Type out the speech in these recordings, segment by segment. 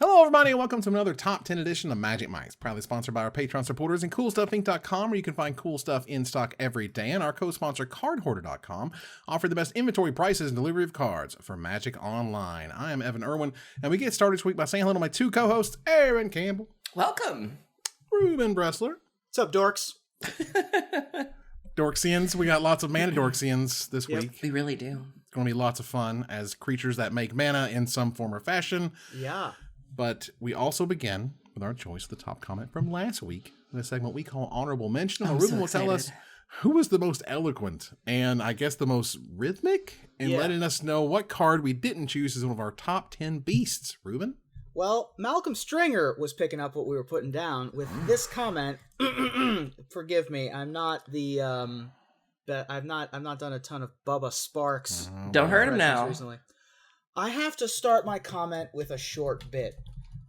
Hello, everybody, and welcome to another Top 10 edition of Magic Mics, proudly sponsored by our Patreon supporters and CoolStuffInc.com, where you can find cool stuff in stock every day, and our co-sponsor CardHoarder.com offer the best inventory prices and delivery of cards for Magic Online. I am Evan Irwin, and we get started this week by saying hello to my two co-hosts, Aaron Campbell. Welcome. Ruben Bressler. What's up, dorks? Dorksians. We got lots of mana Dorksians this week. We really do. It's going to be lots of fun as creatures that make mana in some form or fashion. Yeah. But we also begin with our choice of the top comment from last week in a segment we call Honorable Mention. Ruben will tell us who was the most eloquent and I guess the most rhythmic in letting us know what card we didn't choose as one of our top 10 beasts. Ruben? Well, Malcolm Stringer was picking up what we were putting down with this comment. Forgive me, I'm not the I've not done a ton of Bubba Sparks. Don't hurt him now. Recently. I have to start my comment with a short bit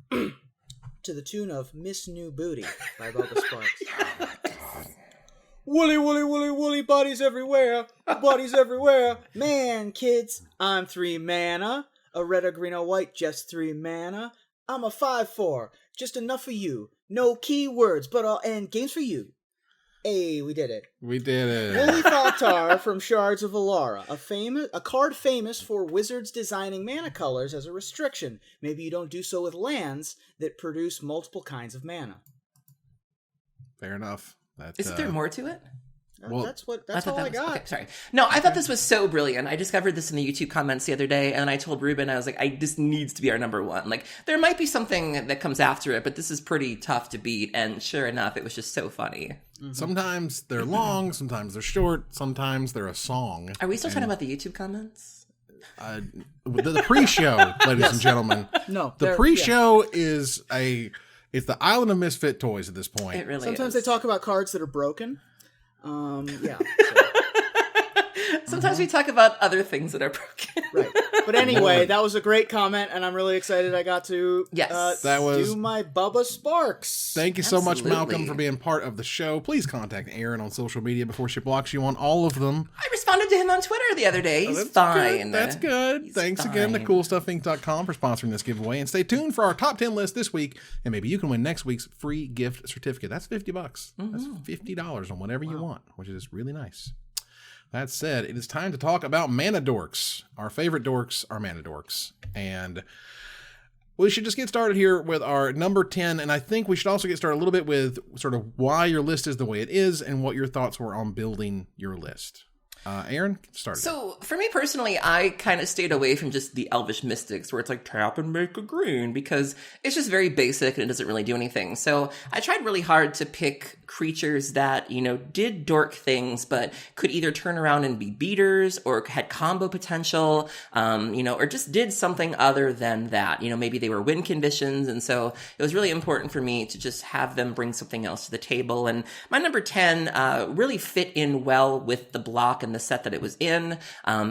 to the tune of Miss New Booty by Bubba Sparks. Oh my God. Woolly, woolly, woolly, woolly, bodies everywhere, bodies everywhere. Man, kids, I'm 3 mana. A red, a green, a white, just 3 mana. I'm a 5/4, just enough for you. No keywords, but I'll end games for you. Hey, we did it. We did it. Woolly Thoptar from Shards of Alara, a card famous for wizards designing mana colors as a restriction. Maybe you don't do so with lands that produce multiple kinds of mana. Fair enough. Isn't there more to it? Well, that's all I got. Okay, sorry. No, I thought this was so brilliant. I discovered this in the YouTube comments the other day, and I told Ruben, I was like, this needs to be our number one. Like, there might be something that comes after it, but this is pretty tough to beat. And sure enough, it was just so funny. Mm-hmm. Sometimes they're long, sometimes they're short, sometimes they're a song. Are we still talking about the YouTube comments? The pre-show, ladies and gentlemen. No, the pre-show is it's the island of misfit toys at this point. It really Sometimes is. they talk about cards that are broken. Yeah. Sometimes we talk about other things that are broken. Right. But anyway, that was a great comment, and I'm really excited I got to do my Bubba Sparks. Thank you so much, Absolutely. Malcolm, for being part of the show. Please contact Aaron on social media before she blocks you on all of them. I responded to him on Twitter the other day. He's That's fine. Good. That's good. He's Thanks fine. again to CoolStuffInc.com for sponsoring this giveaway. And stay tuned for our top 10 list this week, and maybe you can win next week's free gift certificate. That's $50. Mm-hmm. That's $50 on whatever you want, which is really nice. That said, it is time to talk about mana dorks. Our favorite dorks are mana dorks. And we should just get started here with our number 10. And I think we should also get started a little bit with sort of why your list is the way it is and what your thoughts were on building your list. Aaron, start. So, for me personally, I kind of stayed away from just the Elvish Mystics, where it's like, tap and make a green, because it's just very basic and it doesn't really do anything. So, I tried really hard to pick creatures that, did dork things, but could either turn around and be beaters, or had combo potential, or just did something other than that. Maybe they were win conditions, and so it was really important for me to just have them bring something else to the table. And my number 10 really fit in well with the block and the set that it was in.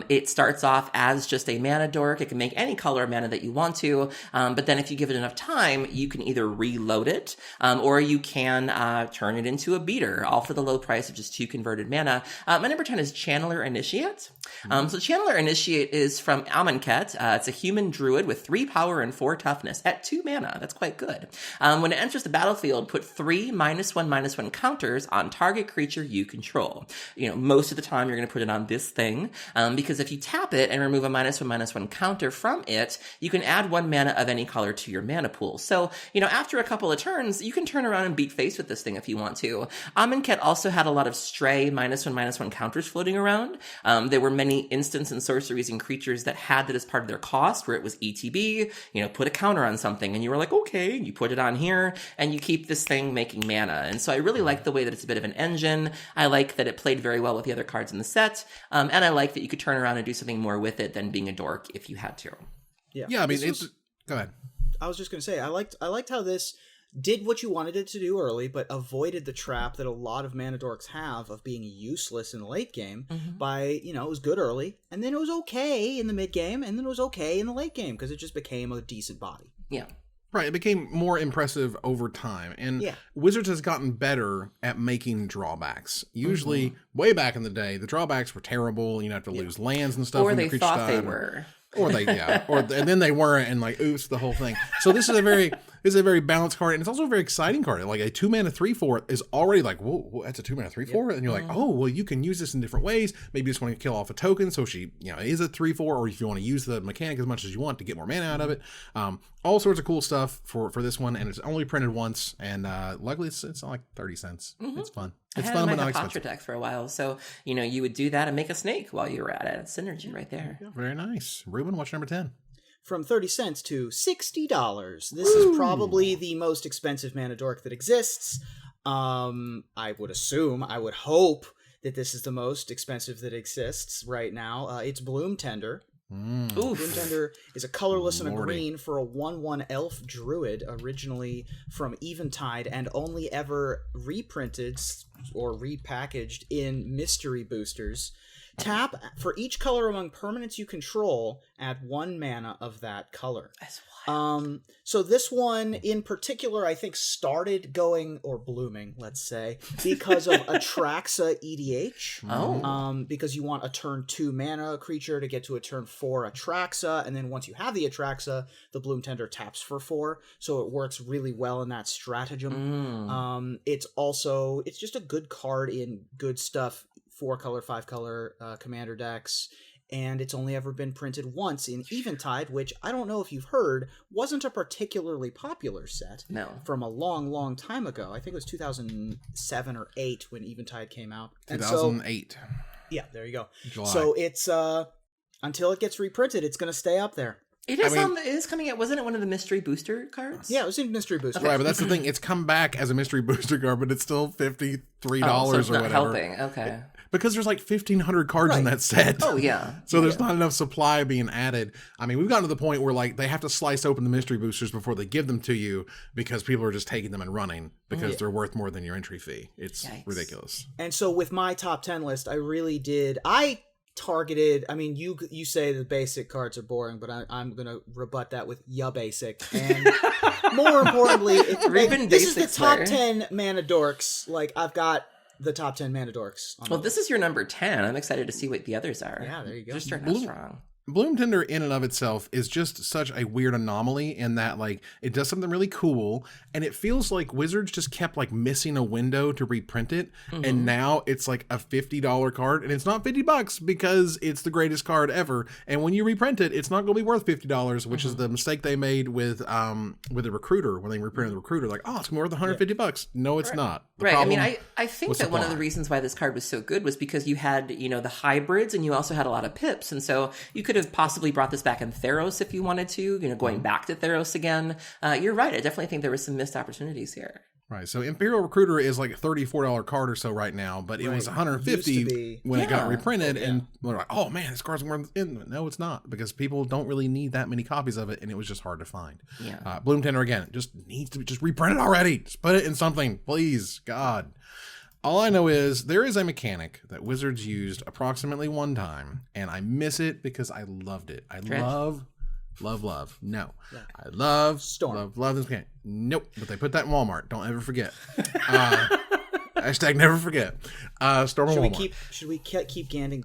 It starts off as just a mana dork. It can make any color of mana that you want to, but then if you give it enough time, you can either reload it, or you can turn it into a beater, all for the low price of just 2 converted mana. My number 10 is Channeler Initiate. So Channeler Initiate is from Amonkhet. It's a human druid with 3 power and 4 toughness at 2 mana. That's quite good. When it enters the battlefield, put 3 -1/-1 counters on target creature you control. Most of the time you're going to put it on this thing, because if you tap it and remove a -1/-1 counter from it, you can add 1 mana of any color to your mana pool. So, after a couple of turns, you can turn around and beat face with this thing if you want to. Amonkhet also had a lot of stray -1/-1 counters floating around. There were many instants and sorceries and creatures that had that as part of their cost, where it was ETB, put a counter on something, and you were like, okay, you put it on here, and you keep this thing making mana. And so I really like the way that it's a bit of an engine. I like that it played very well with the other cards in the set, and I like that you could turn around and do something more with it than being a dork if you had to. Yeah, I mean, go ahead. I was just going to say, I liked how this did what you wanted it to do early, but avoided the trap that a lot of mana dorks have of being useless in the late game by, it was good early, and then it was okay in the mid game, and then it was okay in the late game, because it just became a decent body. Yeah. Right, it became more impressive over time, and Wizards has gotten better at making drawbacks. Usually, way back in the day, the drawbacks were terrible. You'd have to lose lands and stuff. Or they thought they were. and then they weren't, and like, oops, the whole thing. So this is a very balanced card, and it's also a very exciting card. Like a 2-mana 3/4 is already like, whoa, that's a 2-mana 3/4, and you're like, oh, well, you can use this in different ways. Maybe you just want to kill off a token, so she, is a 3/4, or if you want to use the mechanic as much as you want to get more mana out of it. All sorts of cool stuff for this one, and it's only printed once, and luckily it's like 30 cents. It's fun. It's I had fun, it in but my not Hapatra expensive. deck for a while, so you would do that and make a snake while you were at it. Synergy right there. Yeah, very nice. Ruben, what's number 10? From 30 cents to $60. This is probably the most expensive mana dork that exists. I would hope that this is the most expensive that exists right now. It's Bloom Tender. Bloom Tender is a colorless and a green for a 1/1 elf druid, originally from Eventide and only ever reprinted or repackaged in mystery boosters. Tap for each color among permanents you control, add 1 mana of that color. That's wild. So this one in particular, I think, started going or blooming, let's say, because of Atraxa EDH. Because you want a turn 2 mana creature to get to a turn 4 Atraxa, and then once you have the Atraxa, the Bloom Tender taps for 4, so it works really well in that stratagem. It's just a good card in good stuff. 4-color, 5-color commander decks, and it's only ever been printed once in Eventide, which I don't know if you've heard, wasn't a particularly popular set. No. From a long, long time ago. I think it was 2007 or 8 when Eventide came out. 2008. Yeah, there you go. July. So it's, until it gets reprinted, it's going to stay up there. It is coming out. Wasn't it one of the mystery booster cards? Yeah, it was in mystery booster. Right, but that's the thing. It's come back as a mystery booster card, but it's still $53 so it's or not whatever. helping. Okay. Because there's like 1,500 cards in that set. Oh, yeah. So there's not enough supply being added. I mean, we've gotten to the point where like they have to slice open the mystery boosters before they give them to you because people are just taking them and running because they're worth more than your entry fee. It's ridiculous. And so with my top 10 list, I targeted, I mean, you say the basic cards are boring, but I'm going to rebut that with ya basic. And more importantly, this is the top 10 mana dorks. Like, I've got the top 10 mana dorks. This is your number 10. I'm excited to see what the others are. Yeah, there you go. Just starting out strong. Bloom Tender in and of itself is just such a weird anomaly in that like it does something really cool and it feels like Wizards just kept like missing a window to reprint it and now it's like a $50 card and it's not $50 because it's the greatest card ever, and when you reprint it it's not going to be worth $50, which is the mistake they made with the Recruiter when they reprinted the Recruiter, like, oh, it's going to be worth $150. No, it's not. Right. I mean, I think that one of the reasons why this card was so good was because you had, the hybrids and you also had a lot of pips. And so you could have possibly brought this back in Theros if you wanted to, going back to Theros again. You're right. I definitely think there were some missed opportunities here. Right. So Imperial Recruiter is like a $34 card or so right now, but it was $150 when it got reprinted. And we're like, oh man, this card's worth in. No, it's not, because people don't really need that many copies of it, and it was just hard to find. Yeah. Bloom Tender, again, just needs to be just reprint it already. Just put it in something, please. God. All I know is there is a mechanic that Wizards used approximately one time, and I miss it because I loved it. I love. No. Yeah. I love Storm. Love this mechanic. Nope. But they put that in Walmart. Don't ever forget. Hashtag never forget. Storm and Walmart. Should we keep guessing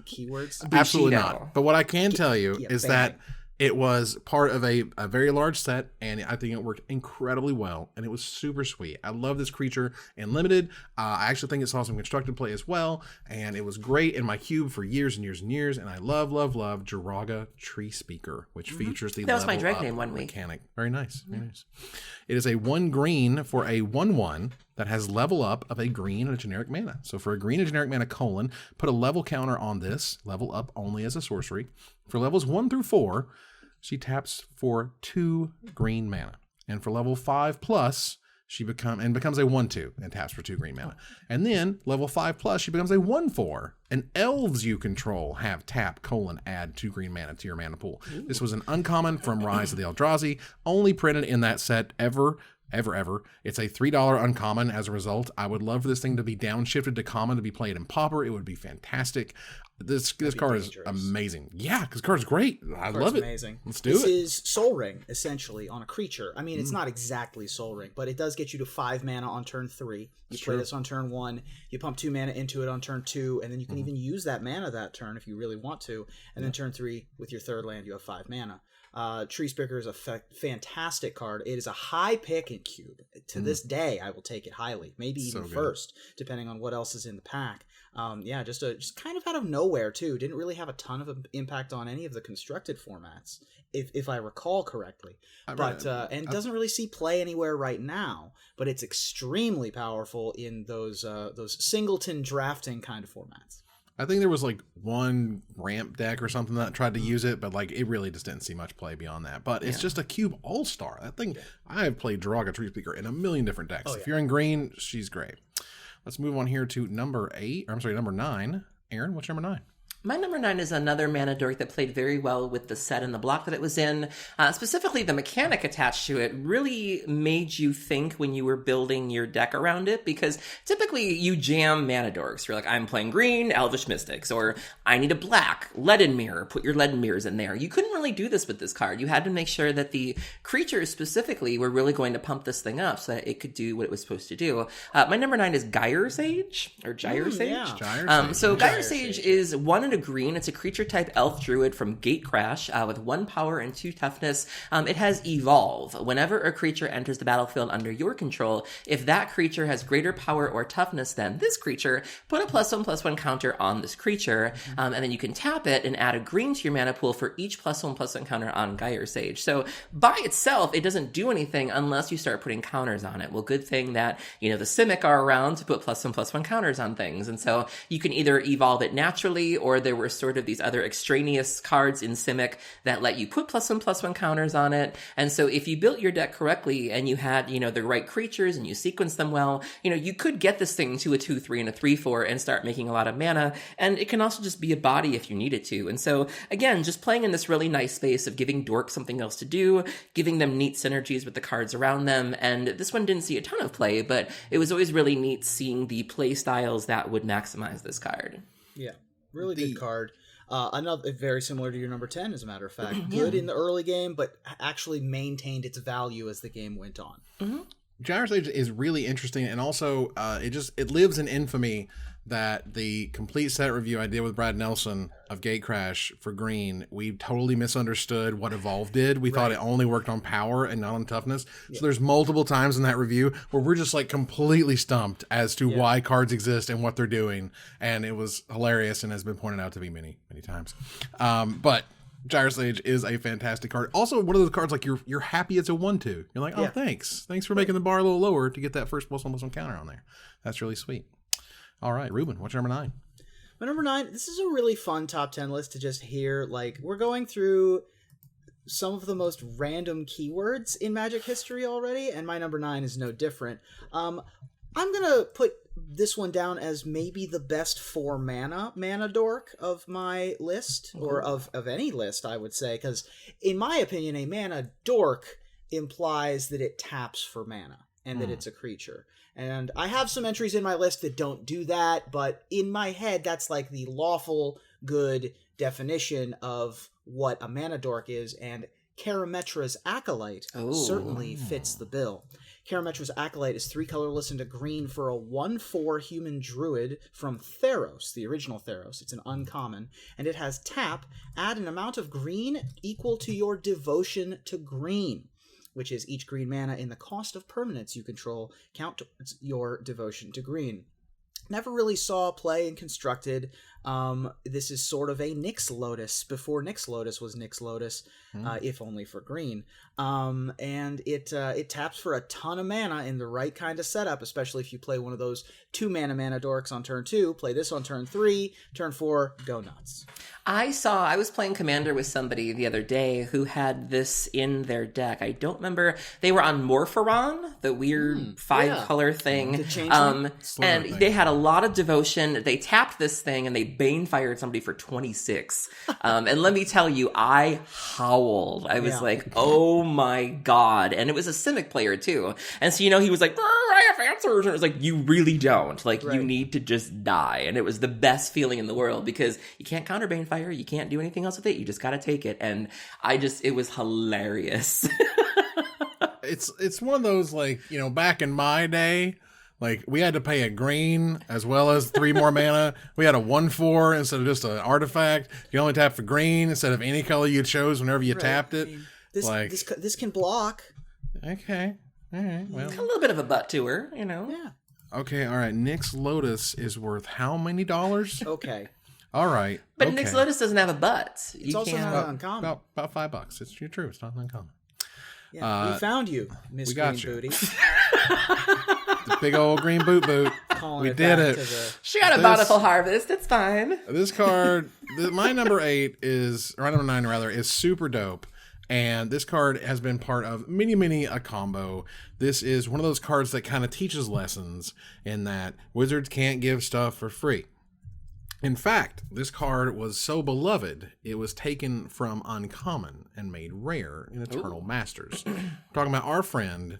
keywords? Absolutely not. But what I can tell you is that it was part of a very large set, and I think it worked incredibly well, and it was super sweet. I love this creature in Limited. I actually think it saw some constructed play as well, and it was great in my cube for years and years and years, and I love Jiraga Tree Speaker, which features the that was my level drag name one week. Mechanic. Very nice. Very nice. It is a 1 green for a 1/1 that has level up of a green and a generic mana. So for a green and generic mana, put a level counter on this, level up only as a sorcery. For levels 1 through 4, she taps for 2 green mana. And for level 5+, she becomes a 1/2 and taps for 2 green mana. And then level 5+, she becomes a 1/4. And elves you control have add 2 green mana to your mana pool. This was an uncommon from Rise of the Eldrazi, only printed in that set ever. It's a $3 uncommon as a result. I would love for this thing to be downshifted to common to be played in Pauper. It would be fantastic. This card is amazing. Yeah, because card's great. I love it. Amazing. Let's do This it. is Soul Ring, essentially, on a creature. I mean, it's not exactly Soul Ring, but it does get you to 5 mana on turn 3. You play this on turn 1. You pump 2 mana into it on turn 2, and then you can even use that mana that turn if you really want to. And then turn 3, with your third land, you have 5 mana. Tree Spicker is a fantastic card. It is a high pick in Cube. To this day, I will take it highly. Maybe even first, depending on what else is in the pack. Just kind of out of nowhere too. Didn't really have a ton of impact on any of the constructed formats, if I recall correctly. And doesn't really see play anywhere right now. But it's extremely powerful in those singleton drafting kind of formats. I think there was like one ramp deck or something that tried to use it, but like it really just didn't see much play beyond that. But it's just a Cube All-Star. That thing, I have played Draga Tree Speaker in a million different decks. If you're in green, she's great. Let's move on here to number 9. Aaron, what's number 9? My number 9 is another mana dork that played very well with the set and the block that it was in. Specifically, the mechanic attached to it really made you think when you were building your deck around it, because typically you jam mana dorks. You're like, I'm playing green, Elvish Mystics, or I need a black, Leaden Mirror, put your Leaden Mirrors in there. You couldn't really do this with this card. You had to make sure that the creatures specifically were really going to pump this thing up so that it could do what it was supposed to do. My number 9 is Gyre Sage, or Gyre Sage. Gyre Sage. Gyre Sage is 1 and a green. It's a creature type elf druid from Gatecrash with 1 power and 2 toughness. It has Evolve. Whenever a creature enters the battlefield under your control, if that creature has greater power or toughness than this creature, put a +1/+1 counter on this creature, and then you can tap it and add a green to your mana pool for each +1/+1 counter on Gyre Sage. So by itself, it doesn't do anything unless you start putting counters on it. Well, good thing that, the Simic are around to put +1/+1 counters on things. And so you can either evolve it naturally, or there were sort of these other extraneous cards in Simic that let you put +1/+1 counters on it. And so if you built your deck correctly and you had, the right creatures and you sequenced them well, you could get this thing to a 2/3 and a 3/4 and start making a lot of mana. And it can also just be a body if you need it to. And so again, just playing in this really nice space of giving dorks something else to do, giving them neat synergies with the cards around them. And this one didn't see a ton of play, but it was always really neat seeing the play styles that would maximize this card. Yeah. Really good card. Another very similar to your number 10, as a matter of fact. Good in the early game, but actually maintained its value as the game went on. Gyre Sage is really interesting, and also it lives in infamy that the complete set review I did with Brad Nelson of Gatecrash for green, we totally misunderstood what Evolve did. We thought it only worked on power and not on toughness. So there's multiple times in that review where we're just like completely stumped as to why cards exist and what they're doing. And it was hilarious and has been pointed out to me many, many times. But Gyre Sage is a fantastic card. Also, one of those cards like you're happy it's a 1/2. You're like, oh, thanks for making the bar a little lower to get that first +1/+1 counter on there. That's really sweet. All right, Ruben, what's your number 9? My number 9, this is a really fun top 10 list to just hear. Like, we're going through some of the most random keywords in Magic history already, and my number 9 is no different. I'm going to put this one down as maybe the best 4 mana dork of my list, or of any list, I would say, because in my opinion, a mana dork implies that it taps for mana and that it's a creature. And I have some entries in my list that don't do that, but in my head, that's like the lawful good definition of what a mana dork is, and Karametra's Acolyte certainly fits the bill. Karametra's Acolyte is 3 colorless and a green for a 1/4 human druid from Theros, the original Theros. It's an uncommon, and it has tap, add an amount of green equal to your devotion to green, which is each green mana in the cost of permanents you control count towards your devotion to green. Never really saw play in Constructed. This is sort of a Nyx Lotus before Nyx Lotus was Nyx Lotus, if only for green. And it taps for a ton of mana in the right kind of setup, especially if you play one of those 2 mana dorks on turn 2, play this on turn 3, turn 4, go nuts. I was playing Commander with somebody the other day who had this in their deck. I don't remember. They were on Morpheron, the weird 5-color thing. The and they had a lot of devotion. They tapped this thing and they Banefired somebody for 26. And let me tell you, I howled. I was like, oh my God. And it was a Simic player too. And so, he was like, I have answers. And it was like, you really don't. Like, you need to just die. And it was the best feeling in the world because you can't counter Banefire. You can't do anything else with it. You just got to take it. And it was hilarious. It's one of those, like, back in my day, like, we had to pay a green as well as 3 more mana. We had a 1/4 instead of just an artifact. You only tap for green instead of any color you chose whenever you tapped it. This can block. Okay. All right. Well, a little bit of a butt to her, Yeah. Okay. All right. Nyx Lotus is worth how many dollars? Okay. All right. But Nyx Lotus doesn't have a butt. It's also not uncommon. About $5. It's true. It's not uncommon. Yeah, we found you, Miss Green Booty. The big old green boot. We did it. She got a bountiful harvest. It's fine. This card, my number 8 number 9 rather, is super dope. And this card has been part of many a combo. This is one of those cards that kind of teaches lessons in that wizards can't give stuff for free. In fact, this card was so beloved, it was taken from uncommon and made rare in Eternal Masters. Talking about our friend,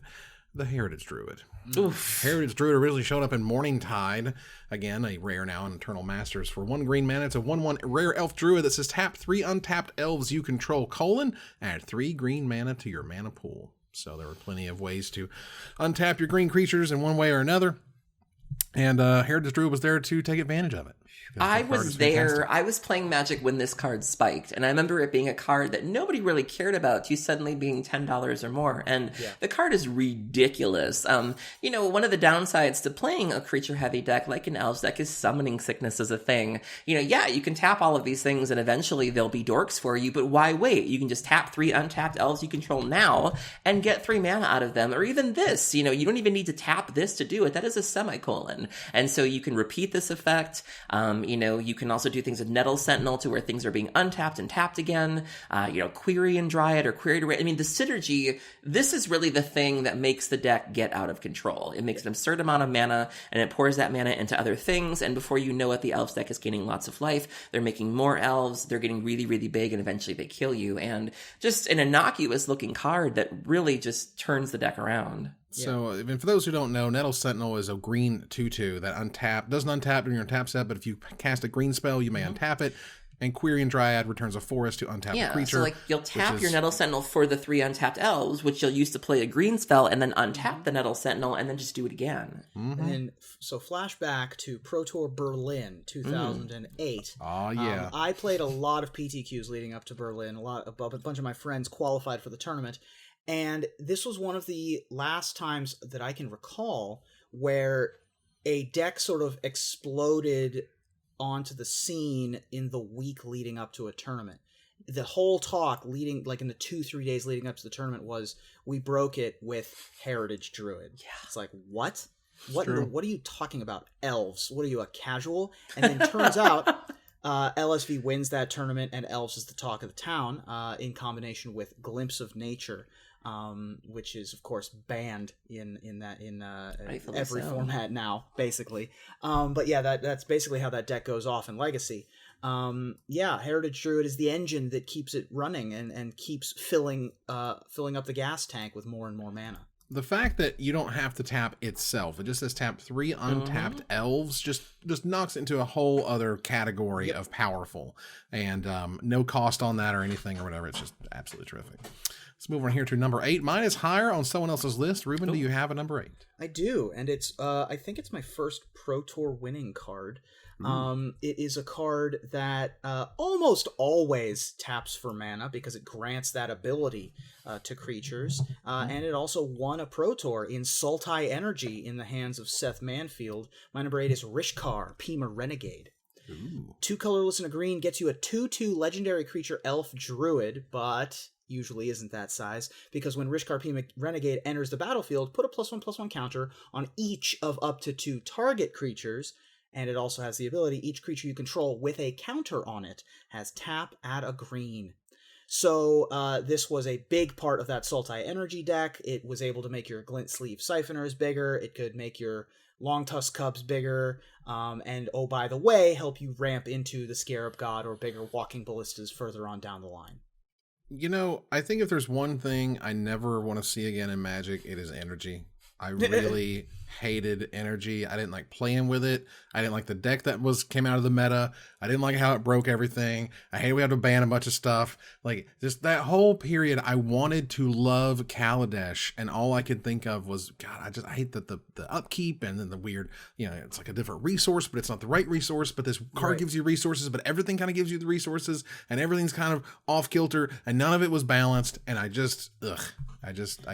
the Heritage Druid. Oof. Heritage Druid originally showed up in Morningtide. Again, a rare now in Eternal Masters. For 1 green mana, it's a 1/1 rare elf druid that says tap 3 untapped elves you control, add 3 green mana to your mana pool. So there were plenty of ways to untap your green creatures in one way or another. And Heritage Druid was there to take advantage of it. I was there. I was playing Magic when this card spiked, and I remember it being a card that nobody really cared about to suddenly being $10 or more. And the card is ridiculous. One of the downsides to playing a creature-heavy deck like an Elves deck is summoning sickness is a thing. You can tap all of these things, and eventually they'll be Dorks for you. But why wait? You can just tap 3 untapped Elves you control now and get 3 mana out of them. Or even this. You don't even need to tap this to do it. That is a semicolon, and so you can repeat this effect. You can also do things with Nettle Sentinel to where things are being untapped and tapped again. Query and Dryad or Query to Red. I mean, the synergy, this is really the thing that makes the deck get out of control. It makes an absurd amount of mana, and it pours that mana into other things, and before you know it, the Elves deck is gaining lots of life. They're making more Elves, they're getting really, really big, and eventually they kill you. And just an innocuous-looking card that really just turns the deck around. So, and for those who don't know, Nettle Sentinel is a green 2/2 that doesn't untap during your tap set, but if you cast a green spell, you may untap it. And Query and Dryad returns a forest to untap the creature. So you'll tap your Nettle Sentinel for the 3 untapped elves, which you'll use to play a green spell, and then untap the Nettle Sentinel, and then just do it again. And then, so flashback to Pro Tour Berlin 2008. Oh yeah. I played a lot of PTQs leading up to Berlin. A bunch of my friends qualified for the tournament. And this was one of the last times that I can recall where a deck sort of exploded onto the scene in the week leading up to a tournament. The whole talk leading, like in the 2-3 days leading up to the tournament, was we broke it with Heritage Druid. Yeah. It's like, what? What are you talking about? Elves. What are you, a casual? And then turns out LSV wins that tournament, and Elves is the talk of the town in combination with Glimpse of Nature. Which is of course banned in every format now, basically. But yeah, that's basically how that deck goes off in Legacy. Heritage Druid is the engine that keeps it running and keeps filling up the gas tank with more and more mana. The fact that you don't have to tap itself, it just says tap 3 untapped elves, just knocks it into a whole other category of powerful, and no cost on that or anything or whatever. It's just absolutely terrific. Let's move on here to number 8. Mine is higher on someone else's list. Ruben, do you have a number 8? I do, and it's I think it's my first Pro Tour winning card. It is a card that almost always taps for mana because it grants that ability to creatures, and it also won a Pro Tour in Sultai Energy in the hands of Seth Manfield. My number 8 is Rishkar, Pima Renegade. Ooh. 2 colorless and a green gets you a 2/2 legendary creature elf druid, but usually isn't that size, because when Rishkar Pima Renegade enters the battlefield, put a +1/+1 counter on each of up to 2 target creatures, and it also has the ability, each creature you control with a counter on it has tap, add a green. So this was a big part of that Sultai Energy deck. It was able to make your Glint Sleeve Siphoners bigger. It could make your Long Tusk Cubs bigger, and oh, by the way, help you ramp into the Scarab God or bigger Walking Ballistas further on down the line. You know, I think if there's one thing I never want to see again in Magic, it is energy. I really hated energy. I didn't like playing with it. I didn't like the deck that came out of the meta. I didn't like how it broke everything. I hated we had to ban a bunch of stuff. Like, just that whole period, I wanted to love Kaladesh, and all I could think of was, God, I hate the upkeep, and then the weird, it's like a different resource, but it's not the right resource, but this card gives you resources, but everything kind of gives you the resources, and everything's kind of off kilter, and none of it was balanced, and I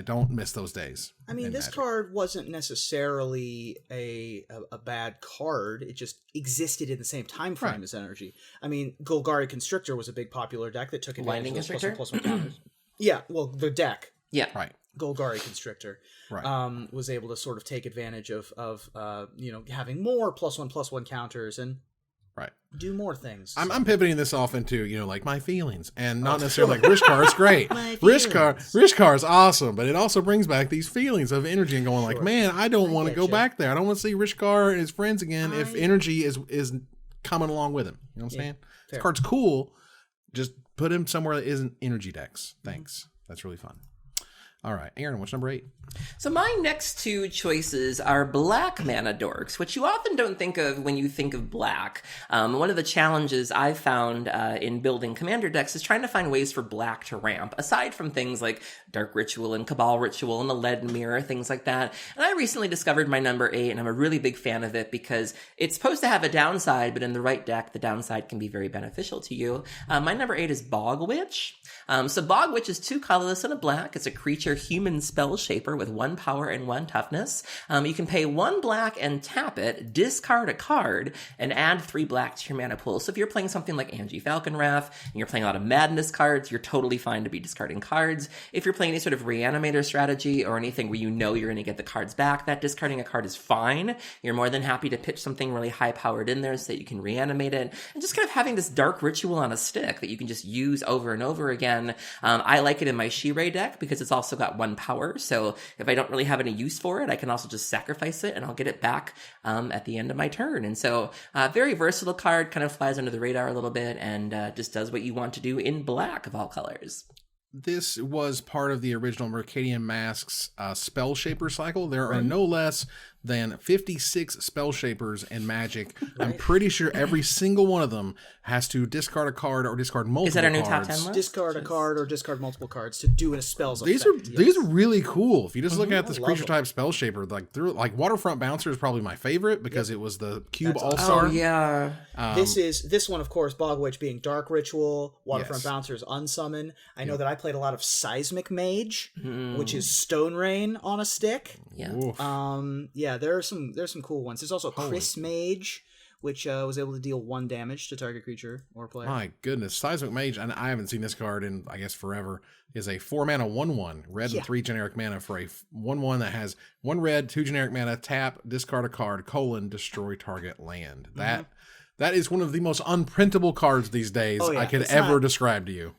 don't miss those days. I mean, this card wasn't necessarily a bad card. It just existed in the same time frame as energy. I mean, Golgari Constrictor was a big popular deck that took advantage of those +1/+1 counters. Yeah, well, the deck. Yeah. Right. Golgari Constrictor was able to sort of take advantage of having more +1/+1 counters and do more things. I'm pivoting this off into, like my feelings, and not necessarily like Rishkar is great. Rishkar is awesome, but it also brings back these feelings of energy and going like, man, I don't want to go back there. I don't want to see Rishkar and his friends again if energy is coming along with him. You know what I'm saying? This card's cool. Just put him somewhere that isn't energy decks. Thanks. That's really fun. All right, Aaron, what's number 8? So my next two choices are black mana dorks, which you often don't think of when you think of black. One of the challenges I've found in building commander decks is trying to find ways for black to ramp, aside from things like Dark Ritual and Cabal Ritual and the Lead Mirror, things like that. And I recently discovered my number 8, and I'm a really big fan of it because it's supposed to have a downside, but in the right deck, the downside can be very beneficial to you. My number 8 is Bog Witch. So Bog Witch is 2 colorless and a black. It's a creature human spell shaper with 1 power and 1 toughness. You can pay 1 black and tap it, discard a card, and add 3 black to your mana pool. So if you're playing something like Angie Falconwrath and you're playing a lot of Madness cards, you're totally fine to be discarding cards. If you're playing any sort of Reanimator strategy or anything where you know you're going to get the cards back, that discarding a card is fine. You're more than happy to pitch something really high-powered in there so that you can reanimate it. And just kind of having this Dark Ritual on a stick that you can just use over and over again. I like it in my Shirei deck because it's also got 1 power, so if I don't really have any use for it, I can also just sacrifice it and I'll get it back at the end of my turn. And so very versatile card, kind of flies under the radar a little bit and just does what you want to do in black of all colors. This was part of the original Mercadian Masks Spell Shaper cycle. There are no less than 56 Spell Shapers in Magic. I'm pretty sure every single one of them has to discard a card or discard multiple cards. Is that our new top 10 list? Discard a card or discard multiple cards to do a spell's these effect. These are really cool. If you just look at this creature type Spell Shaper, like Waterfront Bouncer is probably my favorite because it was the Cube All-Star. Oh, yeah. This one, of course, Bog Witch being Dark Ritual, Waterfront Bouncer is Unsummon. I know that I played a lot of Seismic Mage, which is Stone Rain on a stick. Yeah. There's some cool ones. There's also Chris Mage, which was able to deal 1 damage to target creature or player. My goodness, Seismic Mage, and I haven't seen this card in, I guess, forever, is a 4-mana 1/1, red and 3 generic mana for a 1/1 that has 1 red, 2 generic mana, tap, discard a card, destroy target land. That is one of the most unprintable cards these days I could ever describe to you.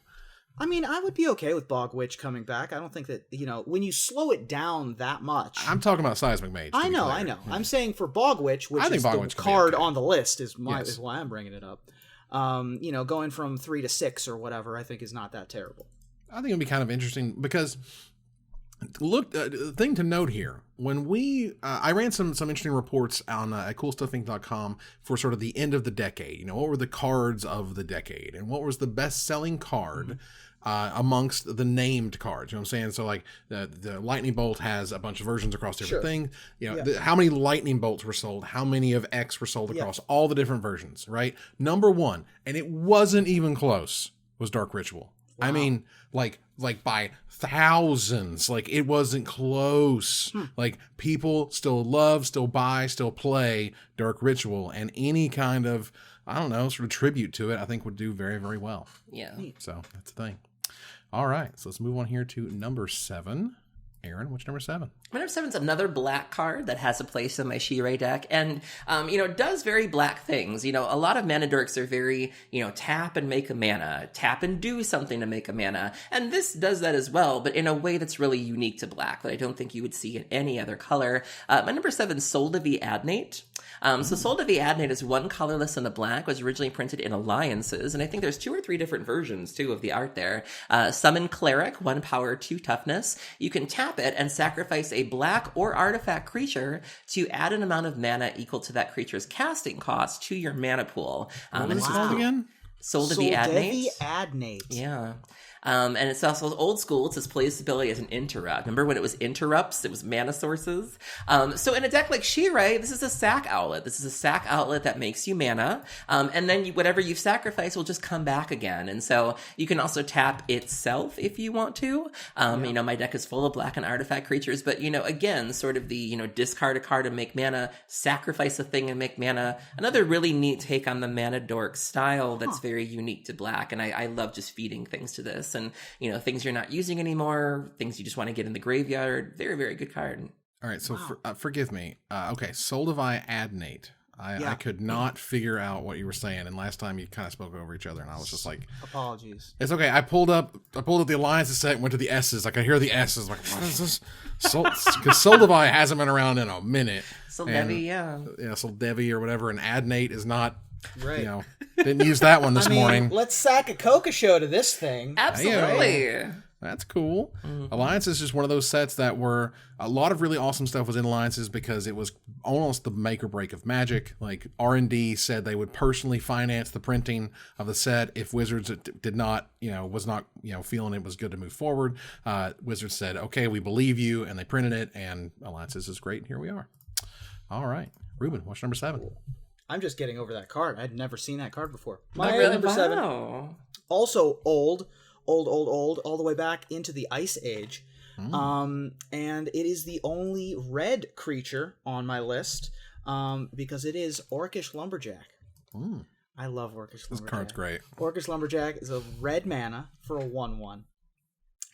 I mean, I would be okay with Bog Witch coming back. I don't think that, when you slow it down that much. I'm talking about Seismic Mage. I know. Yeah. I'm saying for Bog Witch, which is the card on the list, is why I'm bringing it up. Going from 3 to 6 or whatever, I think is not that terrible. I think it'd be kind of interesting because, look, thing to note here, when I ran some interesting reports on at coolstuffinc.com for sort of the end of the decade. What were the cards of the decade and what was the best-selling card amongst the named cards, you know what I'm saying? So like the Lightning Bolt has a bunch of versions across different things. How many Lightning Bolts were sold? How many of X were sold across all the different versions, right? Number 1, and it wasn't even close, was Dark Ritual. Wow. I mean, like by thousands, like it wasn't close. Like people still love, still buy, still play Dark Ritual, and any kind of, I don't know, sort of tribute to it, I think would do very, very well. Yeah. So that's the thing. All right, so let's move on here to number 7. Aaron, what's number 7? My number 7 is another black card that has a place in my Shirei deck and, does very black things. A lot of mana dorks are very, tap and make a mana, tap and do something to make a mana. And this does that as well, but in a way that's really unique to black that I don't think you would see in any other color. My number 7 is Soul to the Adnate. So Soul to the Adnate is one colorless and a black, was originally printed in Alliances, and I think there's 2 or 3 different versions, too, of the art there. Summon Cleric, 1 power, 2 toughness. You can tap it and sacrifice a black or artifact creature to add an amount of mana equal to that creature's casting cost to your mana pool. What is it called again? Soul to the Adnate. Adnate. Yeah. And it's also old school. It says plays ability as an interrupt. Remember when it was interrupts? It was mana sources. So in a deck like Shirei, this is a sack outlet. This is a sack outlet that makes you mana. And then whatever you've sacrificed will just come back again. And so you can also tap itself if you want to. My deck is full of black and artifact creatures. But, again, sort of the, discard a card and make mana, sacrifice a thing and make mana. Another really neat take on the mana dork style that's very unique to black. And I love just feeding things to this. And, things you're not using anymore, things you just want to get in the graveyard. Very, very good card. All right, so forgive me. Okay, Soul to the Adnate. I could not figure out what you were saying, and last time you kind of spoke over each other, and I was just like... Apologies. It's okay. I pulled up the Alliances set and went to the S's. Like, I hear the S's. Like, what is this? Because Soul to the hasn't been around in a minute. Soul Devi, yeah. Yeah, Soul Devi or whatever, and Adnate is not... Right. Didn't use that one this morning. Let's sack a Coca show to this thing. Absolutely. That's cool. Alliance is just one of those sets that were a lot of really awesome stuff was in Alliances because it was almost the make or break of Magic. Like R&D said they would personally finance the printing of the set if Wizards did not, was not, feeling it was good to move forward. Wizards said, okay, we believe you, and they printed it, and Alliances is great. And here we are. All right, Ruben, what's number 7? I'm just getting over that card. I'd never seen that card before. My really? number 7, also old, all the way back into the Ice Age. And it is the only red creature on my list because it is Orcish Lumberjack. I love Orcish Lumberjack. This card's great. Orcish Lumberjack is a red mana for a 1/1.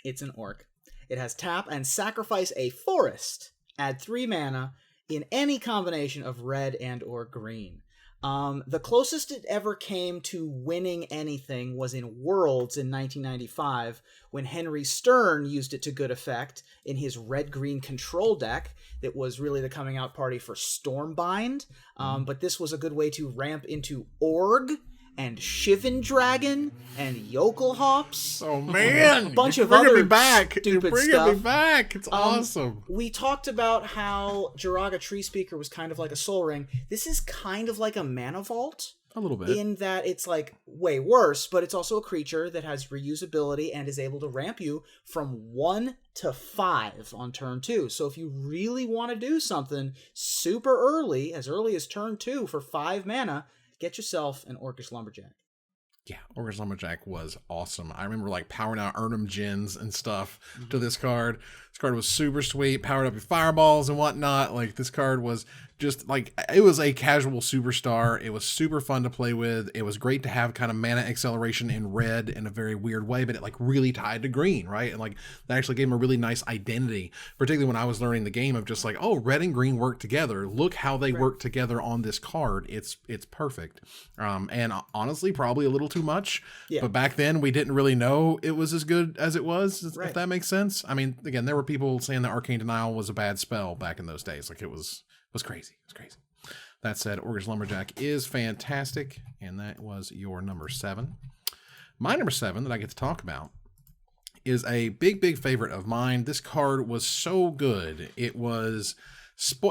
It's an orc. It has tap and sacrifice a forest. Add 3 mana in any combination of red and or green. The closest it ever came to winning anything was in Worlds in 1995 when Henry Stern used it to good effect in his red-green control deck that was really the coming out party for Stormbind. But this was a good way to ramp into Org and Shivan Dragon and Yokel Hops. Oh man, a bunch of other me back. stupid You're bringing stuff. me back. It's awesome. We talked about how Jiraga Tree Speaker was kind of like a Soul Ring. This is kind of like a Mana Vault. A little bit. In that it's like way worse, but it's also a creature that has reusability and is able to ramp you from 1 to 5 on turn 2. So if you really want to do something super early as turn 2 for 5 mana, get yourself an Orcish Lumberjack. Yeah, Orcish Lumberjack was awesome. I remember powering out Urnum Djinns and stuff to this card. This card was super sweet, powered up your fireballs and whatnot. This card was just it was a casual superstar. It was super fun to play with. It was great to have kind of mana acceleration in red in a very weird way, but it really tied to green, right? And that actually gave him a really nice identity, particularly when I was learning the game of just red and green work together. Look how they work together on this card. It's perfect. And honestly, probably a little too much. Yeah. But back then we didn't really know it was as good as it was, if that makes sense. I mean, again, there were people saying that Arcane Denial was a bad spell back in those days. It was crazy. It was crazy. That said, Orcish Lumberjack is fantastic, and that was your number 7. My number 7 that I get to talk about is a big favorite of mine. This card was so good. It was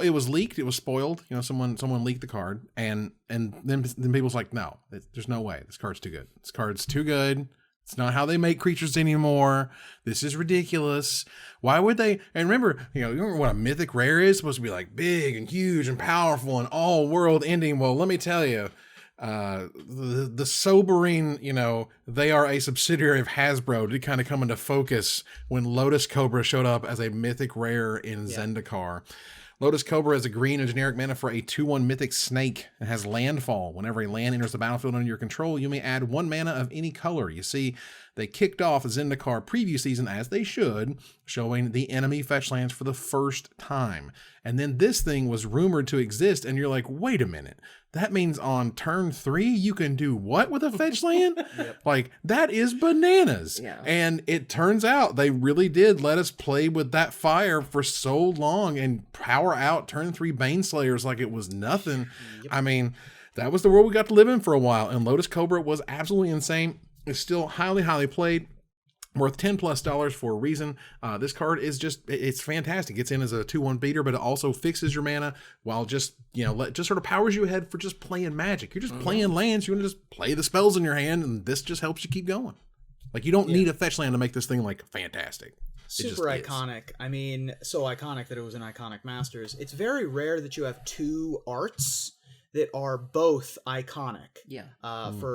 leaked. It was spoiled. Someone leaked the card, and then people's like, no, there's no way. This card's too good. This card's too good. It's not how they make creatures anymore. This is ridiculous. Why would they? And remember, you remember what a mythic rare is? It's supposed to be big and huge and powerful and all world ending. Well, let me tell you, the sobering, they are a subsidiary of Hasbro, did kind of come into focus when Lotus Cobra showed up as a mythic rare in Zendikar. Lotus Cobra is a green and generic mana for a 2/1 mythic snake. It has landfall. Whenever a land enters the battlefield under your control, you may add 1 mana of any color. You see, They kicked off Zendikar preview season, as they should, showing the enemy fetch lands for the first time. And then this thing was rumored to exist, and you're like, wait a minute. That means on turn 3, you can do what with a fetch land? Like, that is bananas. Yeah. And it turns out they really did let us play with that fire for so long and power out turn 3 Baneslayers like it was nothing. I mean, that was the world we got to live in for a while. And Lotus Cobra was absolutely insane. It's still highly, highly played. Worth $10+ for a reason. This card is it's fantastic. It's in as a 2/1 beater, but it also fixes your mana while just sort of powers you ahead for just playing Magic. You're just playing lands. You want to just play the spells in your hand, and this just helps you keep going. Like, you don't need a fetch land to make this thing like fantastic. Super iconic. I mean, so iconic that it was an Iconic Masters. It's very rare that you have 2 arts that are both iconic. Yeah.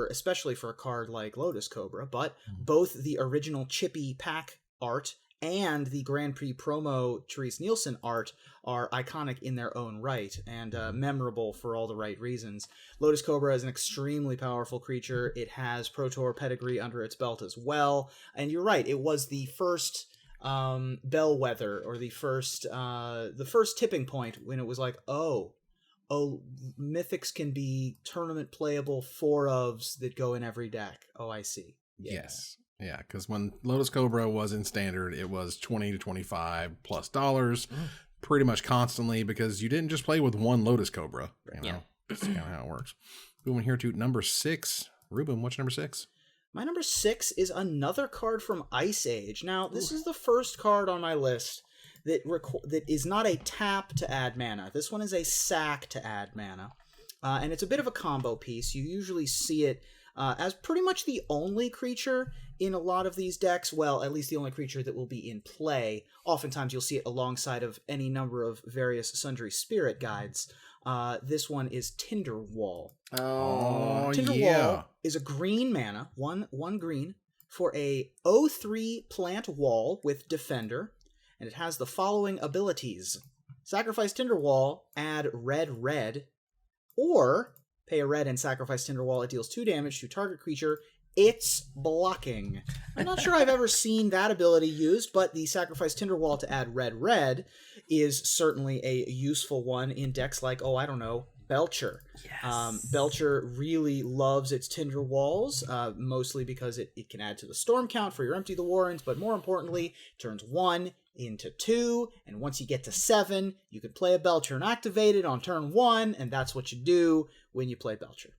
Especially for a card like Lotus Cobra, but both the original Chippy pack art and the Grand Prix promo Therese Nielsen art are iconic in their own right and memorable for all the right reasons. Lotus Cobra is an extremely powerful creature. It has Pro Tour pedigree under its belt as well. And you're right, it was the first bellwether, or the first tipping point when it was like, oh, Mythics can be tournament playable 4-ofs that go in every deck. Oh, I see. Yeah. Yes. Yeah, because when Lotus Cobra was in standard, it was $20 to $25+ pretty much constantly, because you didn't just play with one Lotus Cobra. You know, that's kind of how it works. Moving here to number 6. Ruben, what's number 6? My number 6 is another card from Ice Age. Now, this is the first card on my list that is not a tap to add mana. This one is a sack to add mana. And it's a bit of a combo piece. You usually see it as pretty much the only creature in a lot of these decks. Well, at least the only creature that will be in play. Oftentimes you'll see it alongside of any number of various sundry spirit guides. This one is Tinderwall. Tinderwall is a green mana, one green, for a 0/3 plant wall with Defender. And it has the following abilities. Sacrifice Tinderwall, add red, or pay a red and sacrifice Tinderwall. It deals 2 damage to target creature. It's blocking. I'm not sure I've ever seen that ability used, but the sacrifice Tinderwall to add red is certainly a useful one in decks like, Belcher. Yes. Belcher really loves its Tinderwalls, mostly because it can add to the storm count for your Empty the Warrens, but more importantly, turns 1 into 2, and once you get to 7, you can play a Belcher and activate it on turn 1, and that's what you do when you play Belcher.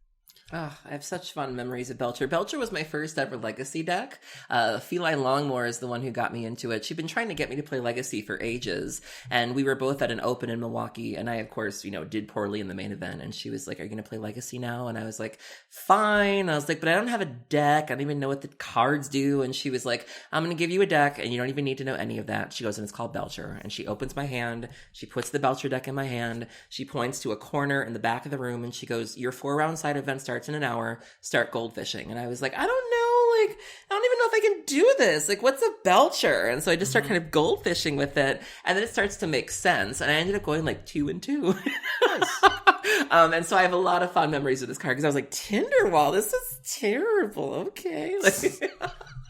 Oh, I have such fond memories of Belcher. Belcher was my first ever Legacy deck. Feline Longmore is the one who got me into it. She'd been trying to get me to play Legacy for ages, and we were both at an open in Milwaukee, and I, of course, did poorly in the main event, and she was like, are you going to play Legacy now? And I was like, fine. I was like, but I don't have a deck. I don't even know what the cards do. And she was like, I'm going to give you a deck, and you don't even need to know any of that. She goes, and it's called Belcher. And she opens my hand. She puts the Belcher deck in my hand. She points to a corner in the back of the room, and she goes, your 4-round side event starts in an hour, start goldfishing. And I was like, I don't know, I don't even know if I can do this. Like, what's a Belcher? And so I just start kind of goldfishing with it, and then it starts to make sense. And I ended up going 2 and 2. Nice. And so I have a lot of fond memories of this card, because I was like, Tinderwall, this is terrible. Okay.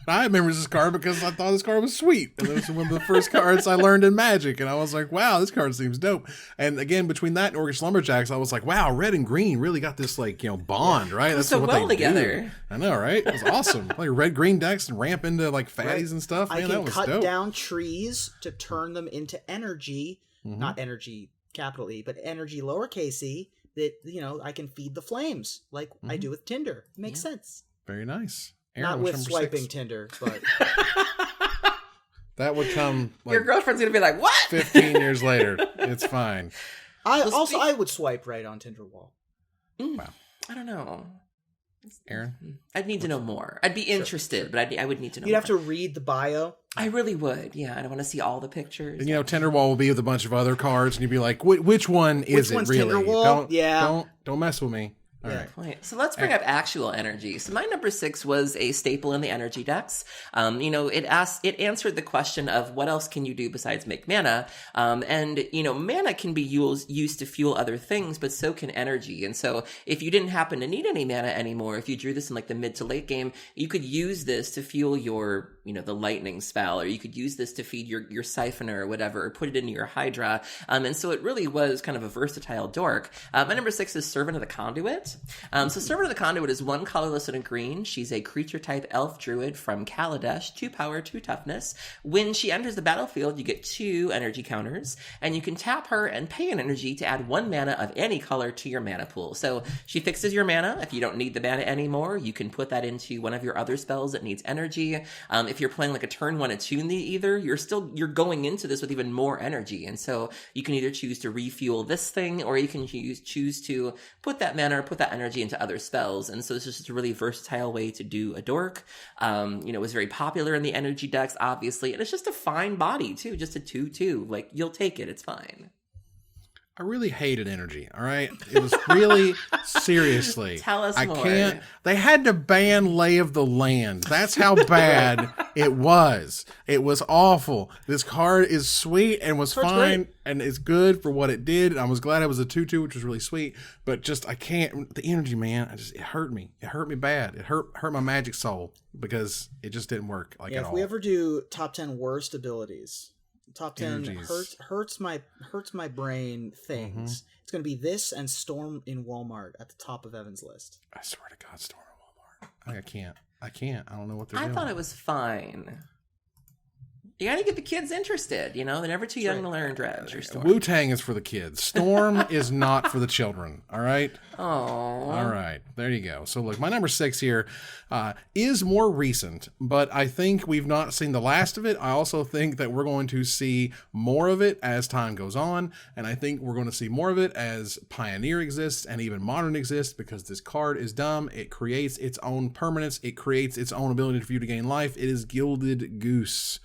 I remember this card because I thought this card was sweet. And it was one of the first cards I learned in Magic. And I was like, wow, this card seems dope. And again, between that and Orcish Lumberjacks, I was like, wow, red and green really got this bond, right? That's so what well they together. Do. I know, right? It was awesome. Red-green decks and ramp into fatties and stuff. Man, I that can was cut dope. down trees to turn them into energy, not energy capital E, but energy lowercase e, that, I can feed the flames like I do with Tinder. It makes sense. Very nice. Aaron, Not what's with number swiping 6? Tinder, but That would come Your girlfriend's going to be like, what? 15 years later. It's fine. I would swipe right on Tinderwall. Wow. I don't know. Aaron? I'd need to know more. I'd be interested, but I would need to know You'd more. have to read the bio. I really would. Yeah, I don't want to see all the pictures. And Tinderwall will be with a bunch of other cards, and you'd be like, which one is Which one's it really? Tinderwall? Don't mess with me. All right. Point. So let's bring up actual energy. So my number 6 was a staple in the energy decks. It answered the question of what else can you do besides make mana? Mana can be used to fuel other things, but so can energy. And so if you didn't happen to need any mana anymore, if you drew this in like the mid to late game, you could use this to fuel your, the lightning spell, or you could use this to feed your siphoner or whatever, or put it into your Hydra. And so it really was kind of a versatile dork. My number 6 is Servant of the Conduit. So Servant of the Conduit is 1 colorless and a green. She's a creature type elf druid from Kaladesh, 2 power, 2 toughness. When she enters the battlefield, you get 2 energy counters, and you can tap her and pay an energy to add 1 mana of any color to your mana pool. So she fixes your mana. If you don't need the mana anymore, you can put that into one of your other spells that needs energy. If you're playing like a turn 1 attune either, you're going into this with even more energy. And so you can either choose to refuel this thing, or you can choose to put that mana or put that energy into other spells. And so this is just a really versatile way to do a dork. It was very popular in the energy decks, obviously, and it's just a fine body too, just a 2/2. Like, you'll take it, it's fine. I really hated energy, all right? It was really, seriously. Tell us more. They had to ban Lay of the Land. That's how bad it was. It was awful. This card is sweet and was fine and it's good for what it did. I was glad it was a 2/2, which was really sweet, but just, I can't, the energy, man, it hurt me. It hurt me bad. It hurt my magic soul because it just didn't work at all. If we ever do top 10 worst abilities, top 10 hurts my brain things. It's going to be this and Storm in Walmart at the top of Evan's list. I swear to God, Storm in Walmart. I can't. I don't know what they're doing. I thought it was fine. You gotta get the kids interested, They're never too young to learn Dredge or Storm. Wu-Tang is for the kids. Storm is not for the children, all right? Oh. All right, there you go. So look, my number 6 here is more recent, but I think we've not seen the last of it. I also think that we're going to see more of it as time goes on, and I think we're going to see more of it as Pioneer exists and even Modern exists, because this card is dumb. It creates its own permanence. It creates its own ability for you to gain life. It is Gilded Goose.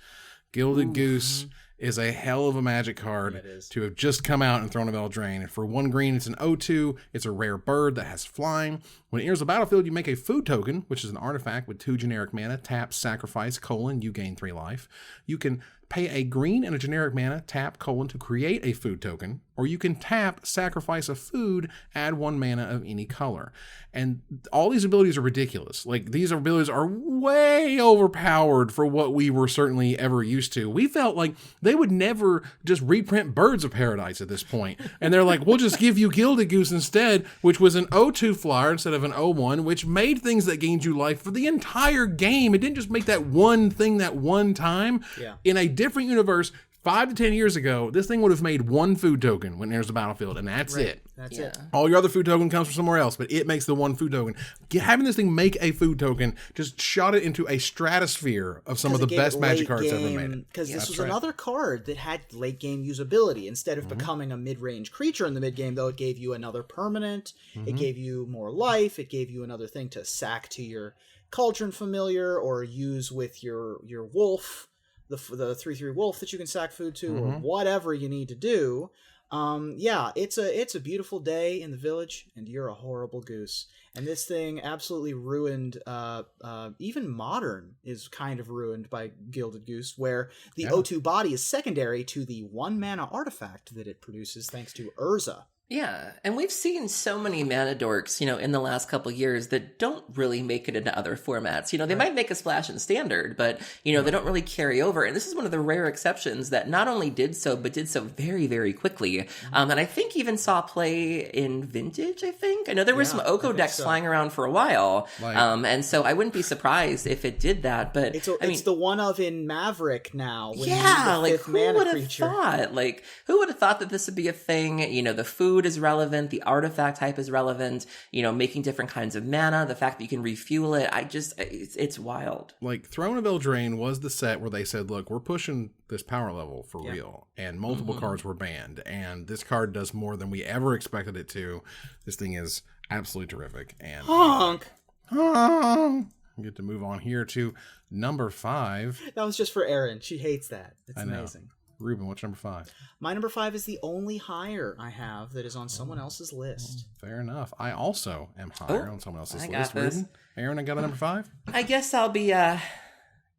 Gilded Goose is a hell of a magic card to have just come out and thrown a Eldraine. And for 1 green, it's an 0/2. It's a rare bird that has flying. When it enters the battlefield, you make a food token, which is an artifact with 2 generic mana. Tap, sacrifice, : you gain 3 life. You can pay a green and a generic mana, tap, : to create a food token. Or you can tap, sacrifice a food, add 1 mana of any color. And all these abilities are ridiculous. Like, these abilities are way overpowered for what we were certainly ever used to. We felt like they would never just reprint Birds of Paradise at this point. And they're like, we'll just give you Gilded Goose instead, which was an 0/2 flyer instead of an 0/1, which made things that gained you life for the entire game. It didn't just make that one thing that one time. Yeah. In a different universe, 5 to 10 years ago, this thing would have made 1 food token when it enters the battlefield, and that's it. That's it. All your other food token comes from somewhere else, but it makes the 1 food token. Having this thing make a food token just shot it into a stratosphere of some of the best Magic cards ever made. Because this was another card that had late game usability. Instead of becoming a mid-range creature in the mid game, though, it gave you another permanent. It gave you more life. It gave you another thing to sack to your Cauldron Familiar or use with your wolf. The 3/3 wolf that you can sack food to, or whatever you need to do. It's a beautiful day in the village, and you're a horrible goose. And this thing absolutely ruined. Even Modern is kind of ruined by Gilded Goose, where the O2 body is secondary to the 1 mana artifact that it produces, thanks to Urza. Yeah, and we've seen so many mana dorks, in the last couple of years that don't really make it into other formats. They might make a splash in Standard, but, they don't really carry over. And this is one of the rare exceptions that not only did so, but did so very, very quickly. And I think even saw play in Vintage, I think. I know there were some Oko decks flying around for a while. And so I wouldn't be surprised if it did that. But it's the one of in Maverick now. When who would have thought? Like, who would have thought that this would be a thing? The food is relevant, the artifact type is relevant, making different kinds of mana, the fact that you can refuel it, it's wild. Like, Throne of Eldraine was the set where they said, look, we're pushing this power level for real, and multiple cards were banned, and this card does more than we ever expected it to. This thing is absolutely terrific. And honk. We get to move on here to number 5. That was just for Erin. She hates that. It's amazing. Ruben, what's number 5? My number 5 is the only higher I have that is on someone else's list. Fair enough. I also am higher on someone else's I list. got this. Ruben, Aaron, I got a number 5? I guess I'll be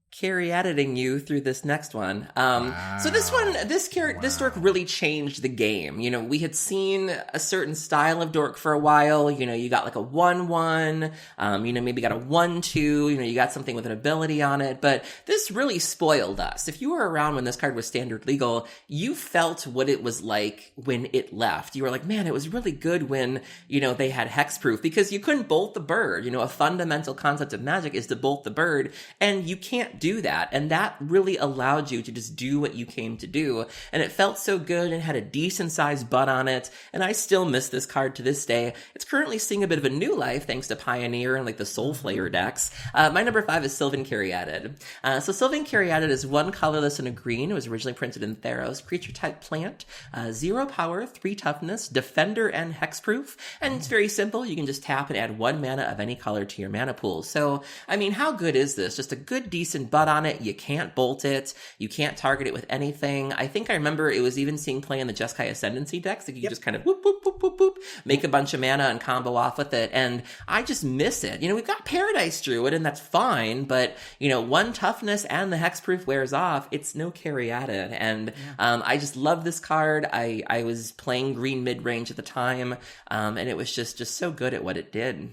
carry editing you through this next one. So this one, this dork really changed the game. You know, we had seen a certain style of dork for a while. You know, you got like a 1/1, you know, maybe got a 1/2, you know, you got something with an ability on it, but this really spoiled us. If you were around when this card was standard legal, you felt what it was like when it left. You were like, man, it was really good when, you know, they had hexproof, because you couldn't bolt the bird. You know, a fundamental concept of Magic is to bolt the bird, and you can't do that. And that really allowed you to just do what you came to do. And it felt so good and had a decent sized butt on it. And I still miss this card to this day. It's currently seeing a bit of a new life thanks to Pioneer and like the Soul Flayer decks. My number 5 is Sylvan Caryatid. So Sylvan Caryatid is 1 colorless and a green. It was originally printed in Theros. Creature type plant, 0 power, 3 toughness, defender, and hexproof. And it's very simple. You can just tap and add 1 mana of any color to your mana pool. So, I mean, how good is this? Just a good, decent butt on it. You can't bolt it. You can't target it with anything. I think I remember it was even seeing play in the Jeskai Ascendancy decks. Like you just kind of whoop, whoop, whoop, whoop, whoop, make a bunch of mana and combo off with it. And I just miss it. You know, we've got Paradise Druid and that's fine, but, you know, 1 toughness and the hexproof wears off. It's no Caryatid. And I just love this card. I was playing green mid-range at the time, and it was just so good at what it did.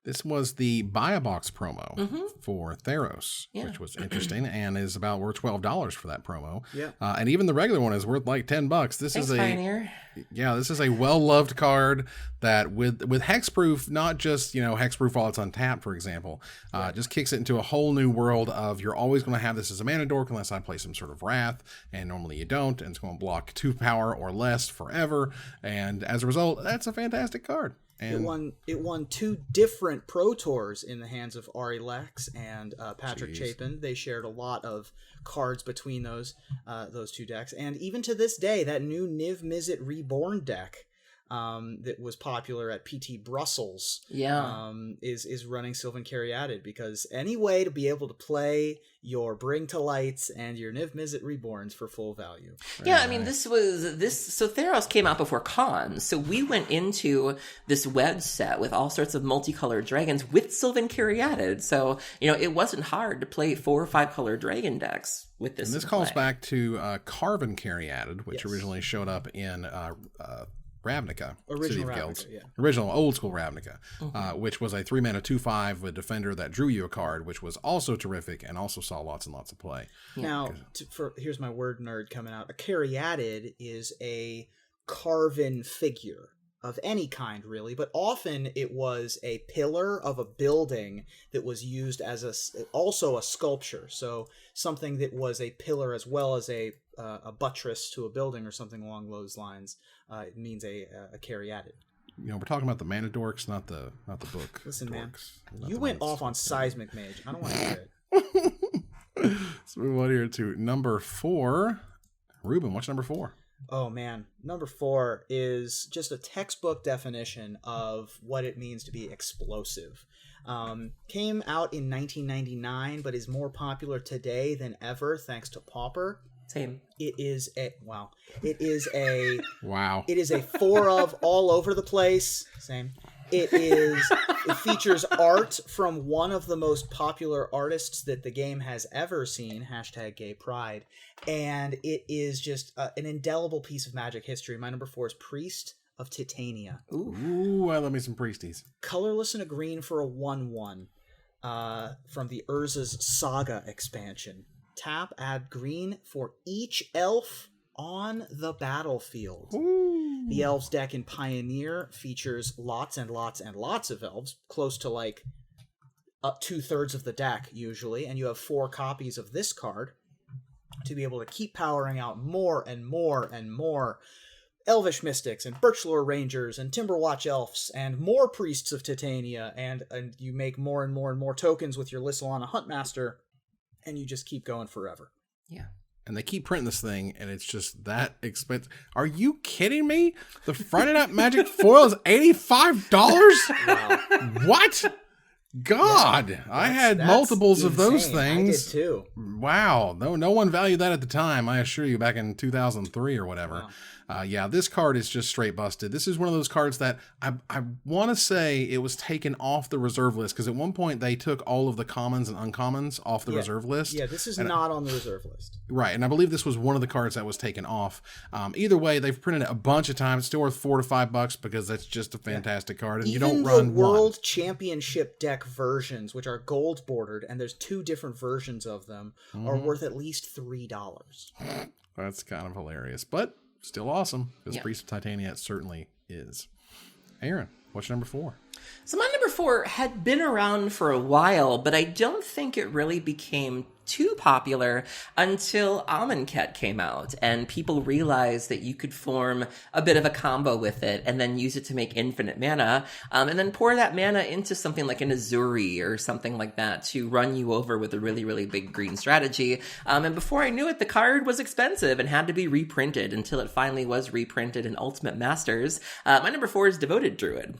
This was the buy a box promo for Theros, which was interesting and is about worth $12 for that promo. Yeah. And even the regular one is worth like $10. This is Pioneer. This is a well-loved card that with hexproof, not just, you know, hexproof while it's untapped, for example, just kicks it into a whole new world of you're always going to have this as a mana dork unless I play some sort of wrath, and normally you don't, and it's going to block 2 power or less forever. And as a result, that's a fantastic card. And it won 2 different Pro Tours in the hands of Ari Lex and Patrick Chapin. They shared a lot of cards between those 2 decks. And even to this day, that new Niv Mizzet Reborn deck that was popular at PT Brussels is running Sylvan Caryatid, because any way to be able to play your Bring to Lights and your Niv Mizzet Reborns for full value. Yeah, I mean, so Theros came out before Khans, so we went into this wedge set with all sorts of multicolored dragons with Sylvan Caryatid, so, you know, it wasn't hard to play 4 or 5 color dragon decks with this. And this calls back to Carven Caryatid, which originally showed up in Ravnica, City of Guilds. Original old school Ravnica, which was a 3 mana 2/5 with Defender that drew you a card, which was also terrific and also saw lots and lots of play. Now, here's my word nerd coming out. A Caryatid is a carven figure of any kind, really, but often it was a pillar of a building that was used as also a sculpture. So something that was a pillar as well as a buttress to a building or something along those lines. It means a Caryatid. You know, we're talking about the mana dorks, not the book. Listen, dorks, man, you went off on Seismic Mage. I don't want to hear it. Let's move on here to number 4. Ruben, what's number 4? Oh man, number 4 is just a textbook definition of what it means to be explosive. Came out in 1999, but is more popular today than ever thanks to Pauper. Same. It is a wow. It is a wow. It is a 4 of all over the place. Same. It features art from one of the most popular artists that the game has ever seen, #GayPride, and it is just an indelible piece of Magic history. My number 4 is Priest of Titania. Ooh, I love me some priesties. Colorless and a green for a 1/1 from the Urza's Saga expansion. Tap, add green for each elf on the battlefield. Ooh. The elves deck in Pioneer features lots and lots and lots of elves, close to like 2/3 of the deck usually, and you have 4 copies of this card to be able to keep powering out more and more and more Elvish Mystics and Birchlore Rangers and Timberwatch Elves and more Priests of Titania, and you make more and more and more tokens with your Lyssalana Huntmaster, and you just keep going forever. Yeah. And they keep printing this thing, and it's just that expensive. Are you kidding me? The Friday Night Magic foil is $85? Wow. What? God, I had multiples of those things. I did too. Wow. No one valued that at the time, I assure you, back in 2003 or whatever. Wow. Yeah, this card is just straight busted. This is one of those cards that I want to say it was taken off the reserve list, because at one point they took all of the commons and uncommons off the reserve list. Yeah, this is not on the reserve list. Right, and I believe this was one of the cards that was taken off. Either way, they've printed it a bunch of times. It's still worth $4 to $5 because that's just a fantastic card, and Even you don't run the World one. Championship deck versions, which are gold bordered, and there's 2 different versions of them, are worth at least $3. That's kind of hilarious, but still awesome, because Priest of Titania certainly is. Aaron, what's your number 4? So my number 4 had been around for a while, but I don't think it really became too popular until Amonkhet came out, and people realized that you could form a bit of a combo with it and then use it to make infinite mana, and then pour that mana into something like an Azuri or something like that to run you over with a really, really big green strategy. And before I knew it, the card was expensive and had to be reprinted until it finally was reprinted in Ultimate Masters. My number 4 is Devoted Druid.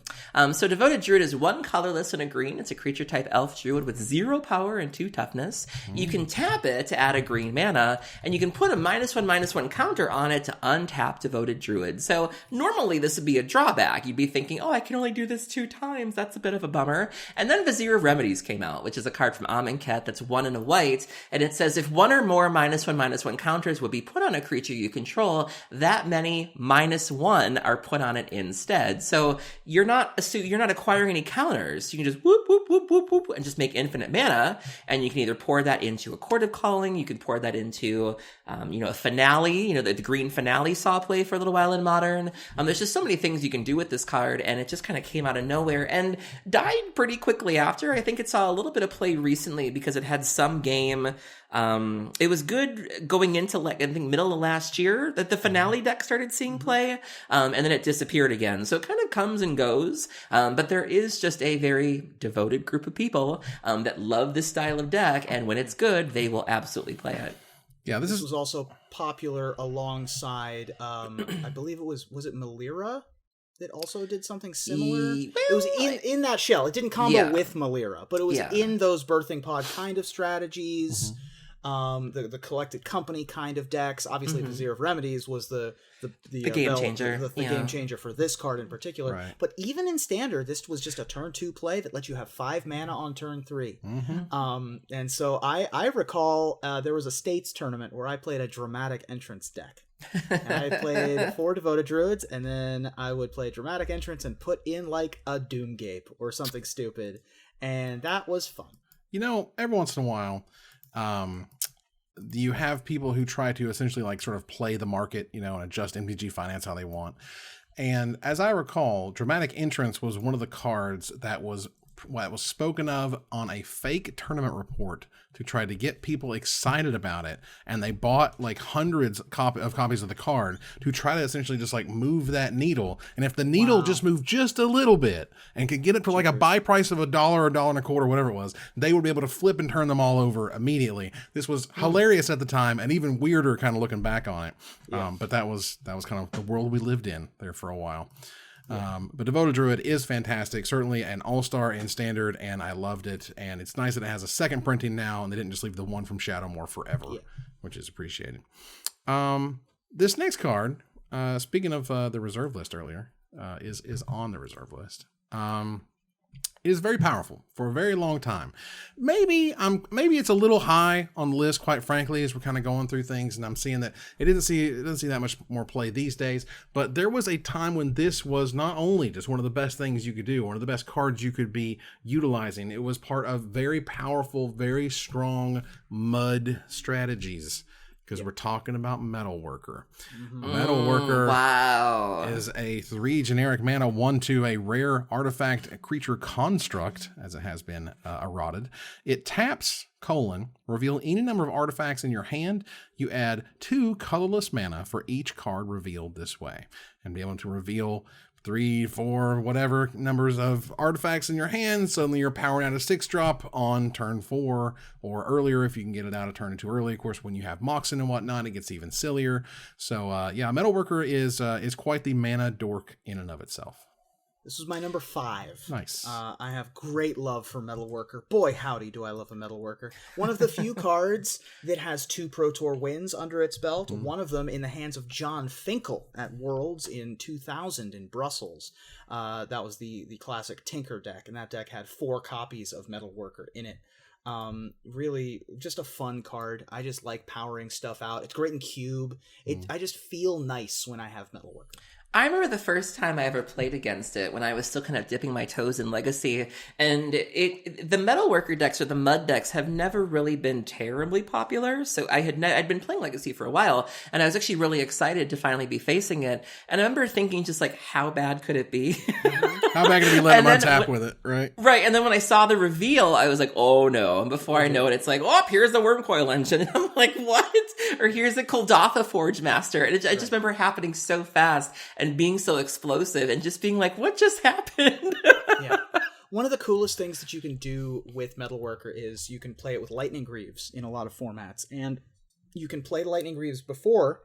So Devoted Druid is 1 colorless and a green. It's a creature type elf druid with 0 power and 2 toughness. You can tap it to add a green mana, and you can put a -1/-1 counter on it to untap Devoted Druid. So normally this would be a drawback. You'd be thinking, oh, I can only do this 2 times. That's a bit of a bummer. And then Vizier of Remedies came out, which is a card from Amonkhet that's 1 and a white, and it says if 1 or more -1/-1 counters would be put on a creature you control, that many -1 are put on it instead. So you're not acquiring any counters. You can just whoop, whoop, whoop, whoop, whoop, and just make infinite mana, and you can either pour that into a Court of Calling, you can pour that into, a finale, the green finale saw play for a little while in Modern. There's just so many things you can do with this card, and it just kind of came out of nowhere and died pretty quickly after. I think it saw a little bit of play recently because it had some game. It was good going into, I think, middle of last year that the finale deck started seeing play, and then it disappeared again. So it kind of comes and goes, but there is just a very devoted group of people that love this style of deck, and when it's good, they will absolutely play it. Yeah, this was also popular alongside, I believe it was it Melira that also did something similar? It was in that shell. It didn't combo with Melira, but it was in those birthing pod kind of strategies. The collected company kind of decks. Obviously, Vizier of Remedies was the game changer. The game changer for this card in particular. Right. But even in Standard, this was just a turn 2 play that let you have 5 mana on turn 3. And so I recall there was a States tournament where I played a Dramatic Entrance deck. And I played 4 Devoted Druids, and then I would play Dramatic Entrance and put in like a Doomgape or something stupid. And that was fun. Every once in a while, you have people who try to essentially sort of play the market, and adjust MTG Finance how they want. And as I recall, Dramatic Entrance was one of the cards that was spoken of on a fake tournament report to try to get people excited about it, and they bought hundreds of copies of the card to try to essentially just move that needle. And if the needle just moved just a little bit and could get it for a buy price of $1 or $1.25, whatever it was, they would be able to flip and turn them all over immediately. This was hilarious at the time, and even weirder kind of looking back on it. But that was kind of the world we lived in there for a while. But Devoted Druid is fantastic, certainly an all-star in Standard, and I loved it. And it's nice that it has a second printing now, and they didn't just leave the one from Shadowmoor forever, which is appreciated. This next card, speaking of the reserve list earlier, is on the reserve list. It is very powerful for a very long time. Maybe it's a little high on the list, quite frankly, as we're kind of going through things, and I'm seeing that it doesn't see that much more play these days. But there was a time when this was not only just one of the best things you could do, one of the best cards you could be utilizing. It was part of very powerful, very strong mud strategies. Because we're talking about Metalworker. Metalworker is a 3 generic mana 1/2, a rare artifact creature construct, as it has been eroded. It taps, reveal any number of artifacts in your hand. You add 2 colorless mana for each card revealed this way. And be able to reveal 3, 4, whatever numbers of artifacts in your hand. Suddenly you're powering out a 6-drop on turn 4 or earlier if you can get it out a turn or 2 early. Of course, when you have Moxen and whatnot, it gets even sillier. So Metalworker is quite the mana dork in and of itself. This was my number 5. Nice. I have great love for Metalworker. Boy, howdy, do I love a Metalworker. One of the few cards that has 2 Pro Tour wins under its belt. One of them in the hands of John Finkel at Worlds in 2000 in Brussels. That was the classic Tinker deck, and that deck had 4 copies of Metalworker in it. Really just a fun card. I just like powering stuff out. It's great in Cube. I just feel nice when I have Metalworker. I remember the first time I ever played against it when I was still kind of dipping my toes in Legacy, and the Metalworker decks or the Mud decks have never really been terribly popular. So I'd been playing Legacy for a while, and I was actually really excited to finally be facing it. And I remember thinking just like, how bad could it be? How bad could it be letting them untap with it, right? Right, and then when I saw the reveal, I was like, oh no. And before I know it, it's like, oh, here's the Wormcoil engine. And I'm like, what? Or here's the Kuldotha Forge Master. And I just remember happening so fast and being so explosive and just being like, what just happened? Yeah. One of the coolest things that you can do with Metalworker is you can play it with Lightning Greaves in a lot of formats. And you can play Lightning Greaves before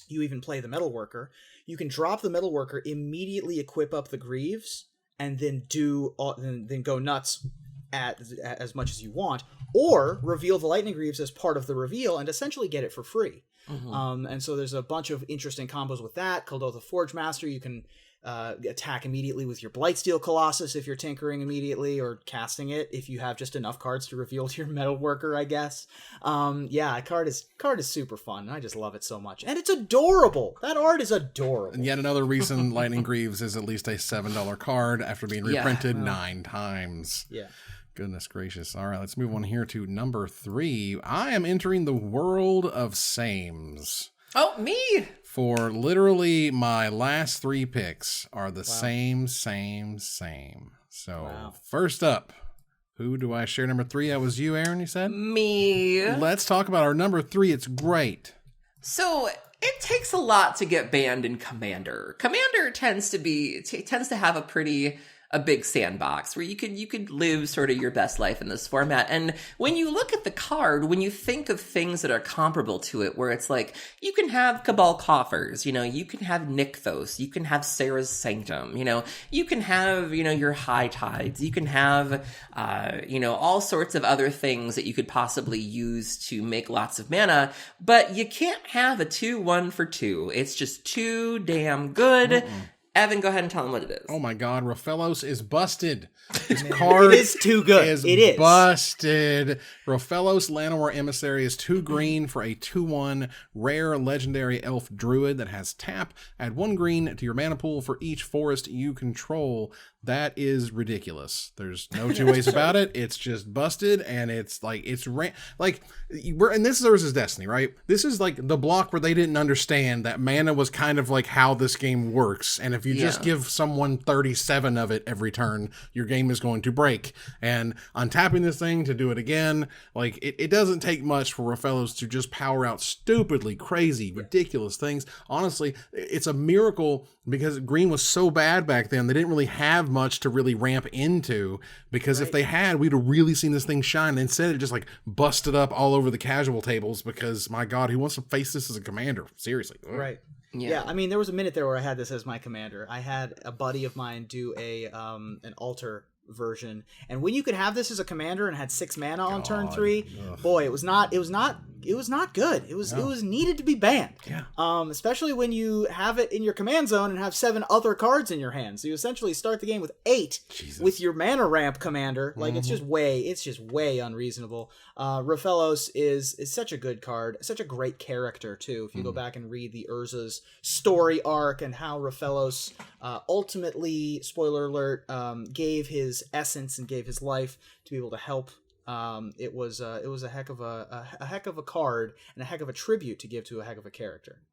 you even play the Metalworker. You can drop the Metalworker, immediately equip up the Greaves, and then then go nuts at as much as you want, or reveal the Lightning Greaves as part of the reveal and essentially get it for free. Mm-hmm. And so there's a bunch of interesting combos with that. Kuldotha Forge Master, you can attack immediately with your Blightsteel Colossus if you're tinkering immediately, or casting it if you have just enough cards to reveal to your Metalworker, I guess. Yeah, card is super fun. I just love it so much. And it's adorable. That art is adorable. And yet another reason Lightning Greaves is at least a $7 card after being reprinted 9 times. Yeah. Goodness gracious. All right, let's move on here to number 3. I am entering the world of sames. Oh, me! For literally my last 3 picks are the same. So first up, who do I share number 3? That was you, Aaron, you said? Me. Let's talk about our number 3. It's great. So it takes a lot to get banned in Commander. Commander tends to have a big sandbox where you could live sort of your best life in this format. And when you look at the card, when you think of things that are comparable to it, where it's like, you can have Cabal Coffers, you can have Nykthos, you can have Sarah's Sanctum, you can have, your High Tides, you can have, all sorts of other things that you could possibly use to make lots of mana, but you can't have a 2-1 for 2. It's just too damn good. Mm-mm. Evan, go ahead and tell them what it is. Oh my God, Rofellos is busted. This card it is too good. It is busted. Rofellos Llanowar Emissary is 2 green for a 2/1 rare legendary elf druid that has tap. Add 1 green to your mana pool for each forest you control. That is ridiculous. There's no 2 ways about it. It's just busted, and it's like we're and this is versus Destiny, right? This is like the block where they didn't understand that mana was kind of like how this game works, and if you just give someone 37 of it every turn, your game is going to break. And untapping this thing to do it again, like it doesn't take much for Rofellos to just power out stupidly crazy, ridiculous things. Honestly, it's a miracle because green was so bad back then. They didn't really have much to really ramp into, because if they had, we'd have really seen this thing shine. Instead, it just like busted up all over the casual tables because, my God, who wants to face this as a commander? Seriously. Ugh. Right. Yeah, I mean, there was a minute there where I had this as my commander. I had a buddy of mine do an altar version, and when you could have this as a commander and had 6 mana on turn 3, boy, it was not good. It was needed to be banned. Yeah. Especially when you have it in your command zone and have 7 other cards in your hand. So you essentially start the game with 8 with your mana ramp commander. Like it's just way unreasonable. Rofellos is such a good card, such a great character too. If you go back and read the Urza's story arc and how Rofellos ultimately, spoiler alert, gave his essence and gave his life to be able to help. It was a heck of a card and a heck of a tribute to give to a heck of a character.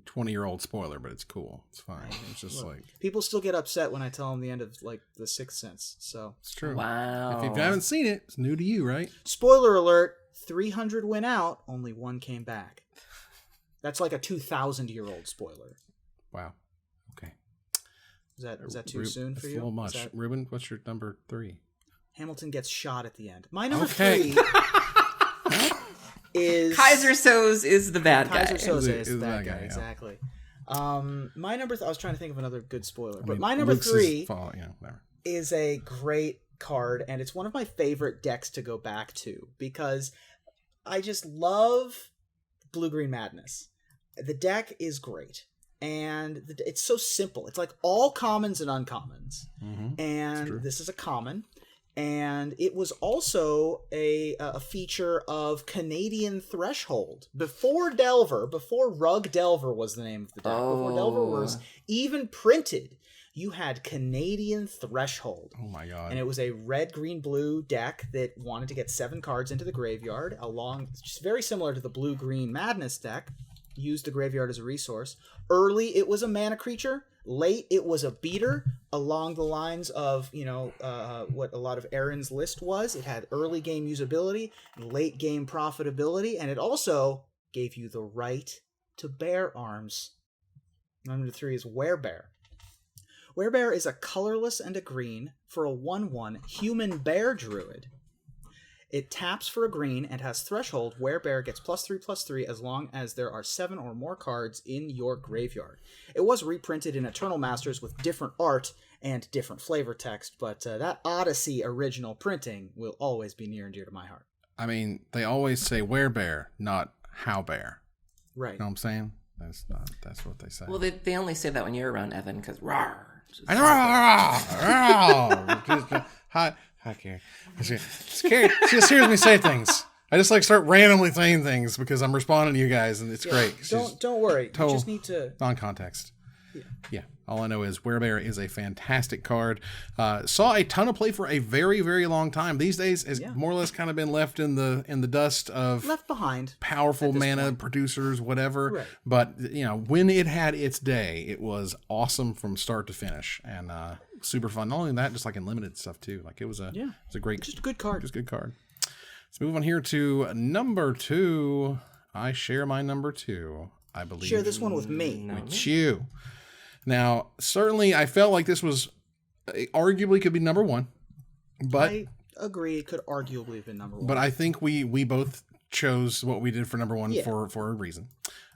20-year-old spoiler, but it's cool. It's fine. It's just like people still get upset when I tell them the end of like the Sixth Sense. So it's true. Wow. If you haven't seen it, it's new to you, right? Spoiler alert: 300 went out, only 1 came back. That's like a 2,000-year-old spoiler. Wow. Okay. Is that too soon for you? A little much. Ruben, what's your number 3? Hamilton gets shot at the end. My number 3 is Kaiser Soze is the bad guy. Kaiser Soze is the bad guy, exactly. My number. I was trying to think of another good spoiler, but mean, my number Luke's 3 whatever. is a great card, and it's one of my favorite decks to go back to because I just love Blue-Green Madness. The deck is great, and it's so simple. It's like all commons and uncommons, and this is a common. And it was also a feature of Canadian Threshold. Before Rug Delver was the name of the deck, before Delver was even printed, you had Canadian Threshold. Oh my god. And it was a red, green, blue deck that wanted to get 7 cards into the graveyard, just very similar to the Blue-Green Madness deck, used the graveyard as a resource. Early, it was a mana creature. Late, it was a beater along the lines of, what a lot of Aaron's list was. It had early game usability, late game profitability, and it also gave you the right to bear arms. Number 3 is Werebear. Werebear is a colorless and a green for a 1/1 human bear druid. It taps for a green and has Threshold. Werebear gets +3/+3 as long as there are 7 or more cards in your graveyard. It was reprinted in Eternal Masters with different art and different flavor text, but that Odyssey original printing will always be near and dear to my heart. I mean, they always say Werebear, not Howbear. Right. You know what I'm saying? That's what they say. Well, they only say that when you're around, Evan, because rawr. Hi, Carrie. Carrie, she just hears me say things. I just start randomly saying things because I'm responding to you guys, and it's great. Don't worry. You just need to non-context. Yeah. All I know is Werebear is a fantastic card. Saw a ton of play for a very, very long time. These days has more or less kind of been left in the dust of left behind. Powerful mana producers, whatever. Right. But when it had its day, it was awesome from start to finish and super fun. Not only that, just in limited stuff too. It was a great, just a good card. Just a good card. Let's move on here to number 2. I share my number 2. I believe. Share this one with me. With you. Now, certainly, I felt like this was arguably could be number 1, but I agree it could arguably have been number 1. But I think we both chose what we did for number 1 for a reason.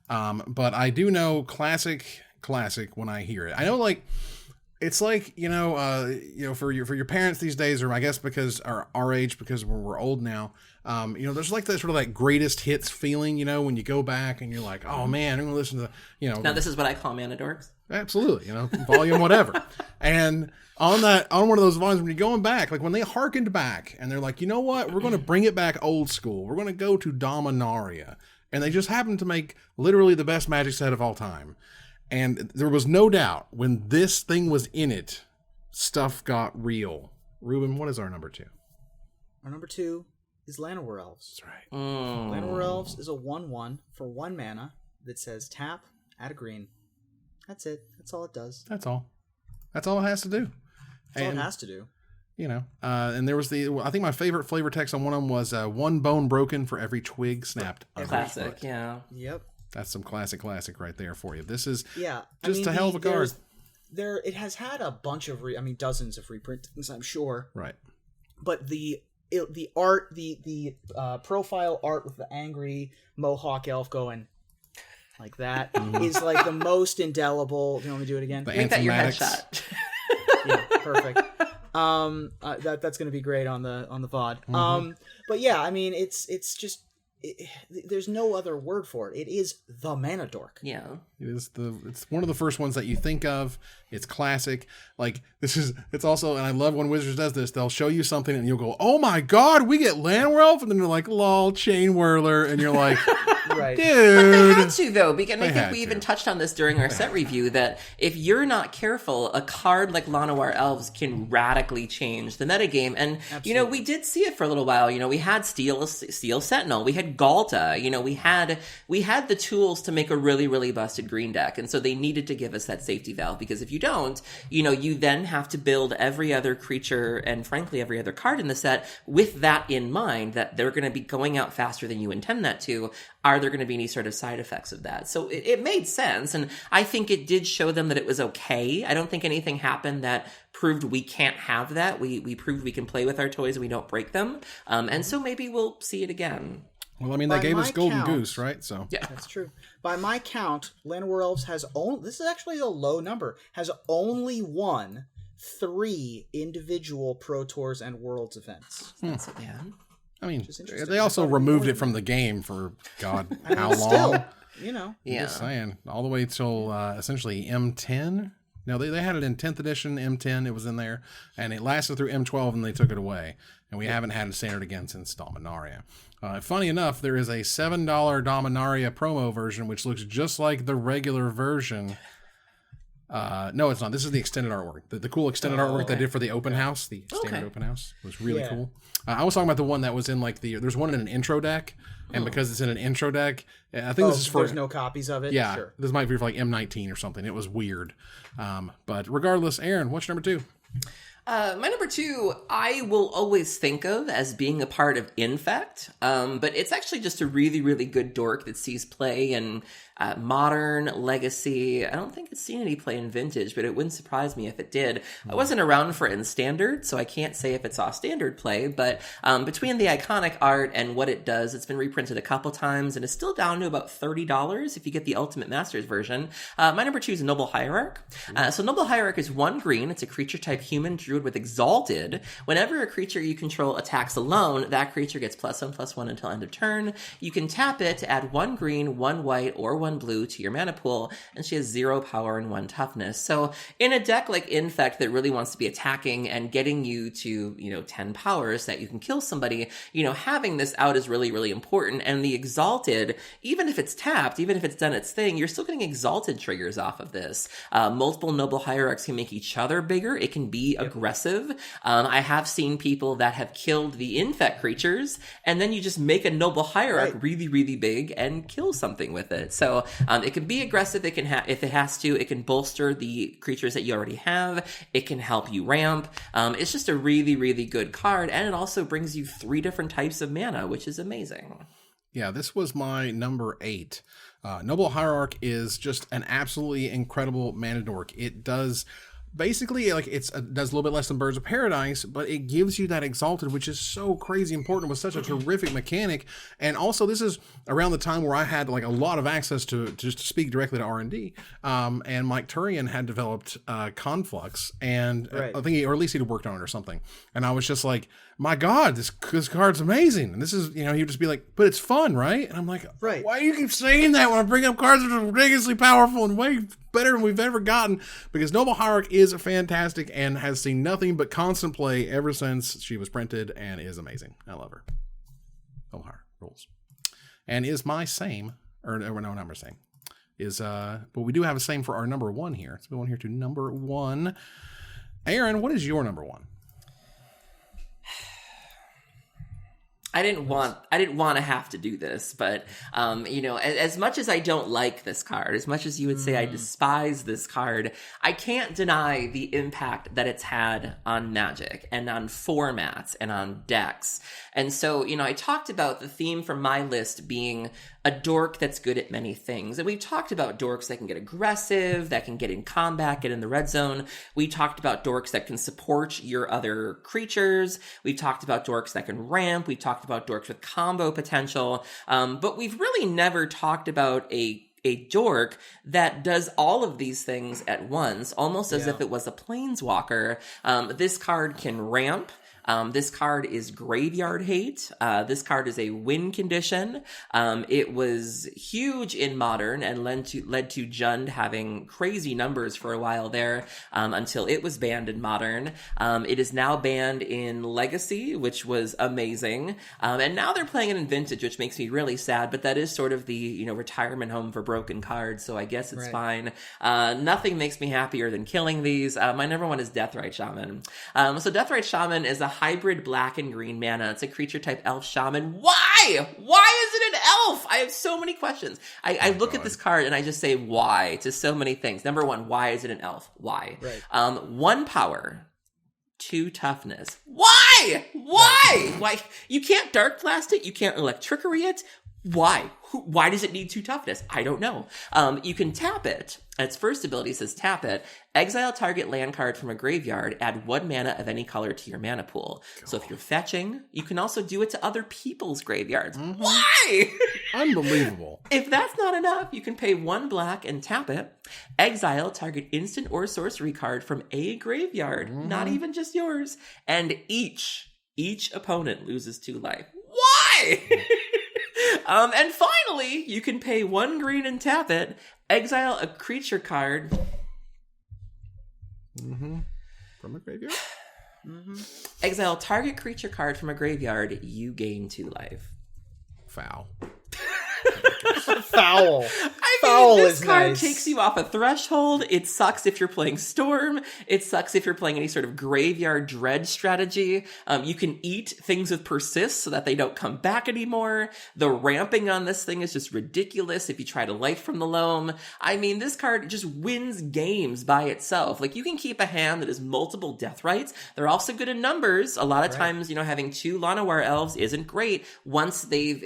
But I do know classic when I hear it. I know it's for your parents these days, or I guess because our age, because we're old now. There's that sort of greatest hits feeling, when you go back and you're like, oh man, I'm gonna listen to Now this is what I call Mana Dorks. Absolutely, volume whatever. And on one of those volumes, when you're going back, when they harkened back and they're like, you know what, we're going to bring it back old school. We're going to go to Dominaria. And they just happened to make literally the best Magic set of all time. And there was no doubt when this thing was in it, stuff got real. Ruben, what is our number 2? Our number 2 is Llanowar Elves. That's right. Llanowar Elves is a 1/1 for 1 mana that says tap, add a green. That's it. That's all it does. That's all. That's all it has to do. That's all it has to do. And there was I think my favorite flavor text on one of them was 1 bone broken for every twig snapped. Classic, yeah. Yep. That's some classic right there for you. This is a hell of a card. It has had a bunch of dozens of reprintings, I'm sure. Right. But the art, the profile art with the angry Mohawk elf going like that is the most indelible. Do you want me to do it again? Make that your headshot. Yeah, perfect. That's going to be great on the VOD. But yeah, it's just there's no other word for it. It is the Mana Dork. Yeah. It's one of the first ones that you think of. It's classic. It's also, and I love when Wizards does this, they'll show you something and you'll go, oh my God, we get Llanowar Elf? And then they're like, lol, Chain Whirler. And you're like, right. Dude. But they had to, though, because I think we even touched on this during our set review, that if you're not careful, a card like Llanowar Elves can radically change the metagame. And, we did see it for a little while. We had Steel Sentinel. We had Galta. We had the tools to make a really, really busted green deck. And so they needed to give us that safety valve, because if you don't, you then have to build every other creature and frankly every other card in the set with that in mind, that they're going to be going out faster than you intend that to. Are there going to be any sort of side effects of that? So it made sense. And I think it did show them that it was okay. I don't think anything happened that proved we can't have that. We proved we can play with our toys and we don't break them. And so maybe we'll see it again. Well, I mean, they gave us Golden Goose, right? So Yeah. That's true. By my count, Land of War Elves has only, this is actually a low number, has only won 3 individual Pro Tours and Worlds events. That's it, man. I mean, interesting. they also removed it from the game for God, how long? Still, you know. Yeah. Just saying, all the way till essentially M10. No, they had it in 10th edition, M10, it was in there, and it lasted through M12, and they took it away. And we haven't had a standard again since Dominaria. Funny enough, there is a $7 Dominaria promo version, which looks just like the regular version. No, it's not. This is the extended artwork. The cool extended artwork they did for the open house, the standard open house, was really cool. I was talking about the one that was in like there's one in an intro deck, and because it's in an intro deck, I think this is for... There's no copies of it? Yeah, sure. This might be for like M19 or something. It was weird. But regardless, Aaron, what's your number 2? My number 2, I will always think of as being a part of Infect, but it's actually just a really, really good dork that sees play in Modern, Legacy. I don't think it's seen any play in Vintage, but it wouldn't surprise me if it did. I wasn't around for it in Standard, so I can't say if it saw Standard play, but between the iconic art and what it does, it's been reprinted a couple times, and it's still down to about $30 if you get the Ultimate Masters version. My number 2 is Noble Hierarch. So Noble Hierarch is 1 green. It's a creature type human druid with Exalted. Whenever a creature you control attacks alone, that creature gets +1/+1 until end of turn. You can tap it to add 1 green, 1 white, or 1 blue to your mana pool, and she has 0 power and 1 toughness. So in a deck like Infect that really wants to be attacking and getting you to, 10 powers that you can kill somebody, having this out is really, really important. And the Exalted, even if it's tapped, even if it's done its thing, you're still getting Exalted triggers off of this. Multiple Noble Hierarchs can make each other bigger. It can be aggressive. I have seen people that have killed the Infect creatures, and then you just make a Noble Hierarch really, really big and kill something with it. So it can be aggressive. It can if it has to. It can bolster the creatures that you already have. It can help you ramp. It's just a really, really good card, and it also brings you 3 different types of mana, which is amazing. Yeah, this was my number 8. Noble Hierarch is just an absolutely incredible mana dork. It does... Basically, like does a little bit less than Birds of Paradise, but it gives you that Exalted, which is so crazy important with such a terrific mechanic. And also, this is around the time where I had like a lot of access to just to speak directly to R&D. And Mike Turian had developed Conflux, and I think or at least he'd worked on it or something. And I was just like, my God, this card's amazing. And this is, he would just be like, but it's fun, right? And I'm like, why do you keep saying that when I bring up cards that are ridiculously powerful and way better than we've ever gotten? Because Noble Hierarch is fantastic and has seen nothing but constant play ever since she was printed and is amazing. I love her. Noble Hierarch rules. And is my same, or no, not my same. But we do have a same for our number 1 here. So we go on here to number 1. Aaron, what is your number 1? I didn't want to have to do this, but as much as I don't like this card, as much as you would say I despise this card, I can't deny the impact that it's had on Magic and on formats and on decks. And so, I talked about the theme from my list being a dork that's good at many things. And we've talked about dorks that can get aggressive, that can get in combat, get in the red zone. We talked about dorks that can support your other creatures. We've talked about dorks that can ramp. We've talked about dorks with combo potential. But we've really never talked about a dork that does all of these things at once, almost as if it was a planeswalker. This card can ramp. This card is Graveyard Hate. This card is a win condition. It was huge in Modern and led to Jund having crazy numbers for a while there, until it was banned in Modern. It is now banned in Legacy, which was amazing. And now they're playing it in Vintage, which makes me really sad, but that is sort of the, retirement home for broken cards, so I guess it's fine. Nothing makes me happier than killing these. My number 1 is Deathrite Shaman. So Deathrite Shaman is a hybrid black and green mana. It's a creature type elf shaman. Why? Why is it an elf? I have so many questions. I look at this card and I just say why to so many things. Number 1, why is it an elf? Why? 1 power, 2 toughness. Why? Why? You can't Dark Blast it. You can't Electrickery it. Why? Why does it need 2 toughness? I don't know. You can tap it. Its first ability says tap it. Exile target land card from a graveyard. Add 1 mana of any color to your mana pool. God. So if you're fetching, you can also do it to other people's graveyards. Mm-hmm. Why? Unbelievable. If that's not enough, you can pay 1 black and tap it. Exile target instant or sorcery card from a graveyard. Mm-hmm. Not even just yours. And each opponent loses 2 life. Why? And finally, you can pay 1 green and tap it. Exile a creature card. Mm-hmm. From a graveyard? Mm-hmm. Exile target creature card from a graveyard. You gain 2 life. Foul. Foul. I mean, this card takes you off a threshold. It sucks if you're playing Storm. It sucks if you're playing any sort of graveyard dread strategy. You can eat things with persist so that they don't come back anymore. The ramping on this thing is just ridiculous if you try to life from the loam. I mean, this card just wins games by itself. Like, you can keep a hand that has multiple death rights. They're also good in numbers. A lot of times, having 2 Llanowar elves isn't great. Once they've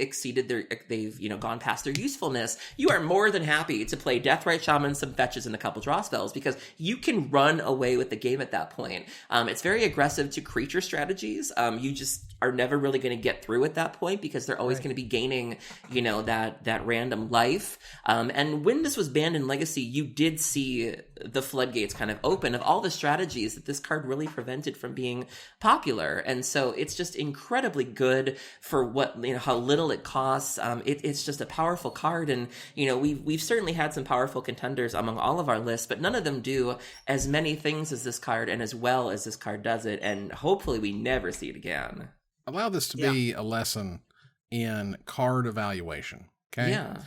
gone past their usefulness, you are more than happy to play Deathrite Shaman, some fetches, and a couple draw spells because you can run away with the game at that point. It's very aggressive to creature strategies. You just are never really going to get through at that point because they're always going to be gaining, that random life. And when this was banned in Legacy, you did see the floodgates kind of open of all the strategies that this card really prevented from being popular. And so it's just incredibly good for what, how little it costs. It's just a powerful card. And, we've certainly had some powerful contenders among all of our lists, but none of them do as many things as this card and as well as this card does it. And hopefully we never see it again. Allow this to be a lesson in card evaluation. Okay. Yeah.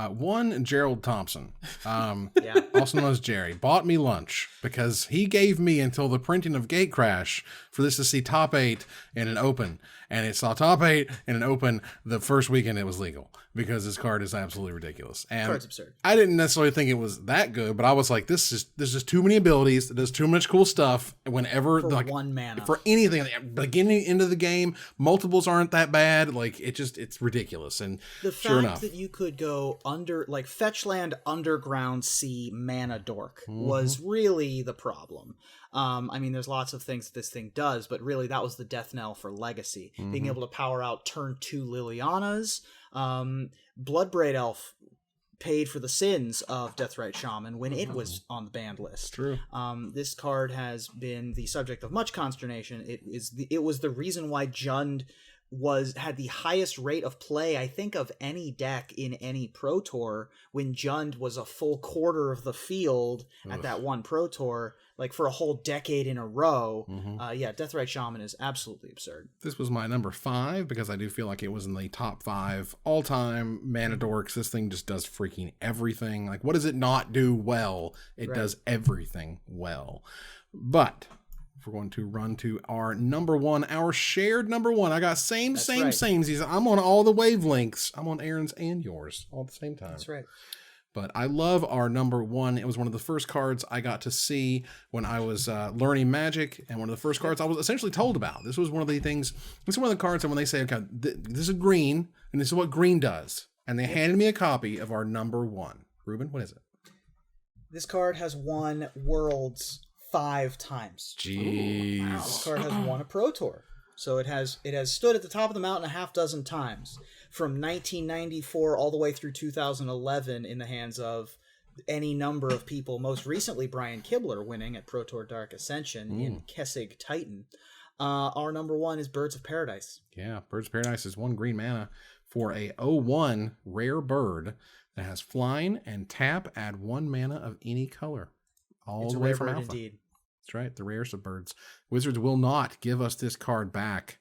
One, Gerald Thompson, also known as Jerry, bought me lunch because he gave me until the printing of Gatecrash for this to see top 8 in an open. And it saw top 8 in an open the first weekend it was legal because this card is absolutely ridiculous. And card's absurd. I didn't necessarily think it was that good, but I was like, there's just too many abilities. It does too much cool stuff whenever. For 1 mana. For anything. Beginning, end of the game, multiples aren't that bad. Like, it's ridiculous. And the sure fact enough, that you could go Fetchland Underground Sea Mana Dork was really the problem. There's lots of things that this thing does, but really that was the death knell for Legacy. Being able to power out turn 2 Lilianas. Bloodbraid Elf paid for the sins of Deathrite Shaman when it was on the banned list. True. This card has been the subject of much consternation. It was the reason why Jund had the highest rate of play, I think, of any deck in any Pro Tour when Jund was a full quarter of the field at that one Pro Tour, like for a whole decade in a row. Deathrite Shaman is absolutely absurd. This was my number 5 because I do feel like it was in the top 5 all-time mana dorks. This thing just does freaking everything. Like, what does it not do well? It does everything well. But we're going to run to our number 1, our shared number 1. I got same. I'm on all the wavelengths. I'm on Aaron's and yours all at the same time. That's right. But I love our number 1. It was one of the first cards I got to see when I was learning Magic, and one of the first cards I was essentially told about. This was one of the things. This is one of the cards that when they say, okay, this is green, and this is what green does, and they handed me a copy of our number 1. Ruben, what is it? This card has won Worlds 5 times. Jeez. Wow. This card has won a Pro Tour. So it has stood at the top of the mountain a half dozen times. From 1994 all the way through 2011 in the hands of any number of people. Most recently, Brian Kibler winning at Pro Tour Dark Ascension in Kessig Titan. Our number 1 is Birds of Paradise. Yeah, Birds of Paradise is 1 green mana for a 0/1 rare bird that has flying and tap, add 1 mana of any color. All the way from Alpha. Indeed. That's right, the rarest of birds. Wizards will not give us this card back.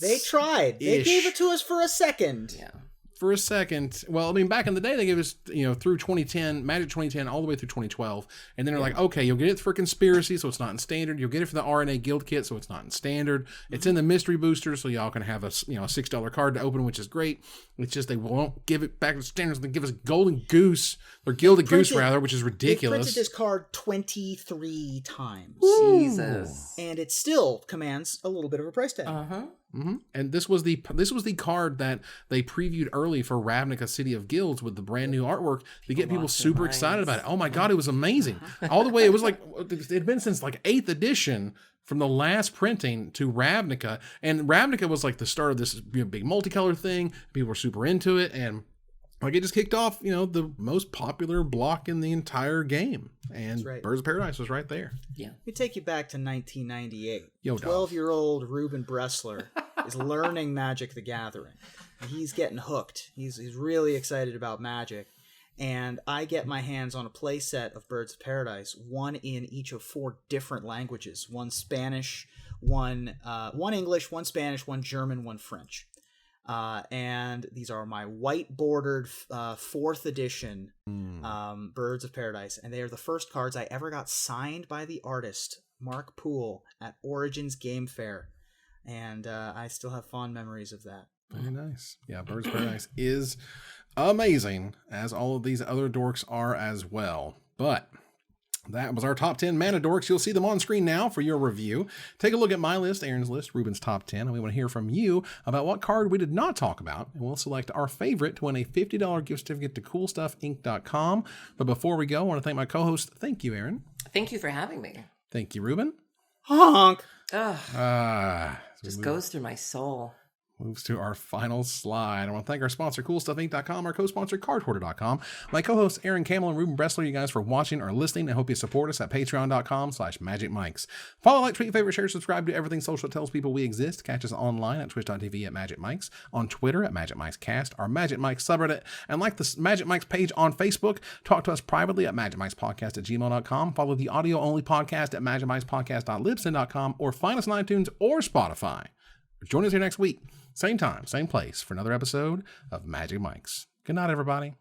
They tried. They gave it to us for a second. Yeah. For a second. Well, I mean, back in the day, they gave us, through 2010, Magic 2010, all the way through 2012. And then they're like, okay, you'll get it for Conspiracy, so it's not in Standard. You'll get it for the RNA Guild Kit, so it's not in Standard. It's in the Mystery Booster, so y'all can have a $6 card to open, which is great. It's just they won't give it back to Standard. They give us Golden Goose, or Gilded Goose, rather, which is ridiculous. They printed this card 23 times. Jesus. And it still commands a little bit of a price tag. Uh-huh. And this was the card that they previewed early for Ravnica City of Guilds with the brand new artwork to get people super excited about it. Oh my God, it was amazing. All the way, it was like, it had been since like 8th edition from the last printing to Ravnica. And Ravnica was like the start of this big multicolor thing. People were super into it. And like it just kicked off, the most popular block in the entire game. And right. Birds of Paradise was right there. Yeah. Let me take you back to 1998. Yo, 12-year-old Ruben Bressler is learning Magic the Gathering. He's getting hooked. He's really excited about Magic. And I get my hands on a play set of Birds of Paradise, one in each of 4 different languages. One Spanish, one English, one Spanish, one German, one French. And these are my white-bordered 4th edition Birds of Paradise. And they are the first cards I ever got signed by the artist, Mark Poole, at Origins Game Fair. And I still have fond memories of that. Very nice. Yeah, Birds of Paradise is amazing, as all of these other dorks are as well. But that was our top 10 mana dorks. You'll see them on screen now for your review. Take a look at my list, Aaron's list, Ruben's top 10, and we want to hear from you about what card we did not talk about, and we'll select our favorite to win a $50 gift certificate to CoolStuffInc.com. But before we go, I want to thank my co-host. Thank you, Aaron. Thank you for having me. Thank you, Ruben. Honk! Just goes through my soul. Moves to our final slide. I want to thank our sponsor, CoolStuffInc.com, our co-sponsor, CardHoarder.com, my co-hosts, Aaron Campbell and Ruben Bressler, you guys for watching or listening. I hope you support us at Patreon.com/MagicMikes. Follow, like, tweet, favorite, share, subscribe to everything social that tells people we exist. Catch us online at twitch.tv at MagicMikes, on Twitter at MagicMikesCast, our Magic Mike subreddit, and like the Magic Mikes page on Facebook. Talk to us privately at MagicMikesPodcast@gmail.com. Follow the audio-only podcast at MagicMikesPodcast.libsyn.com, or find us on iTunes or Spotify. Join us here next week. Same time, same place for another episode of Magic Mikes. Good night, everybody.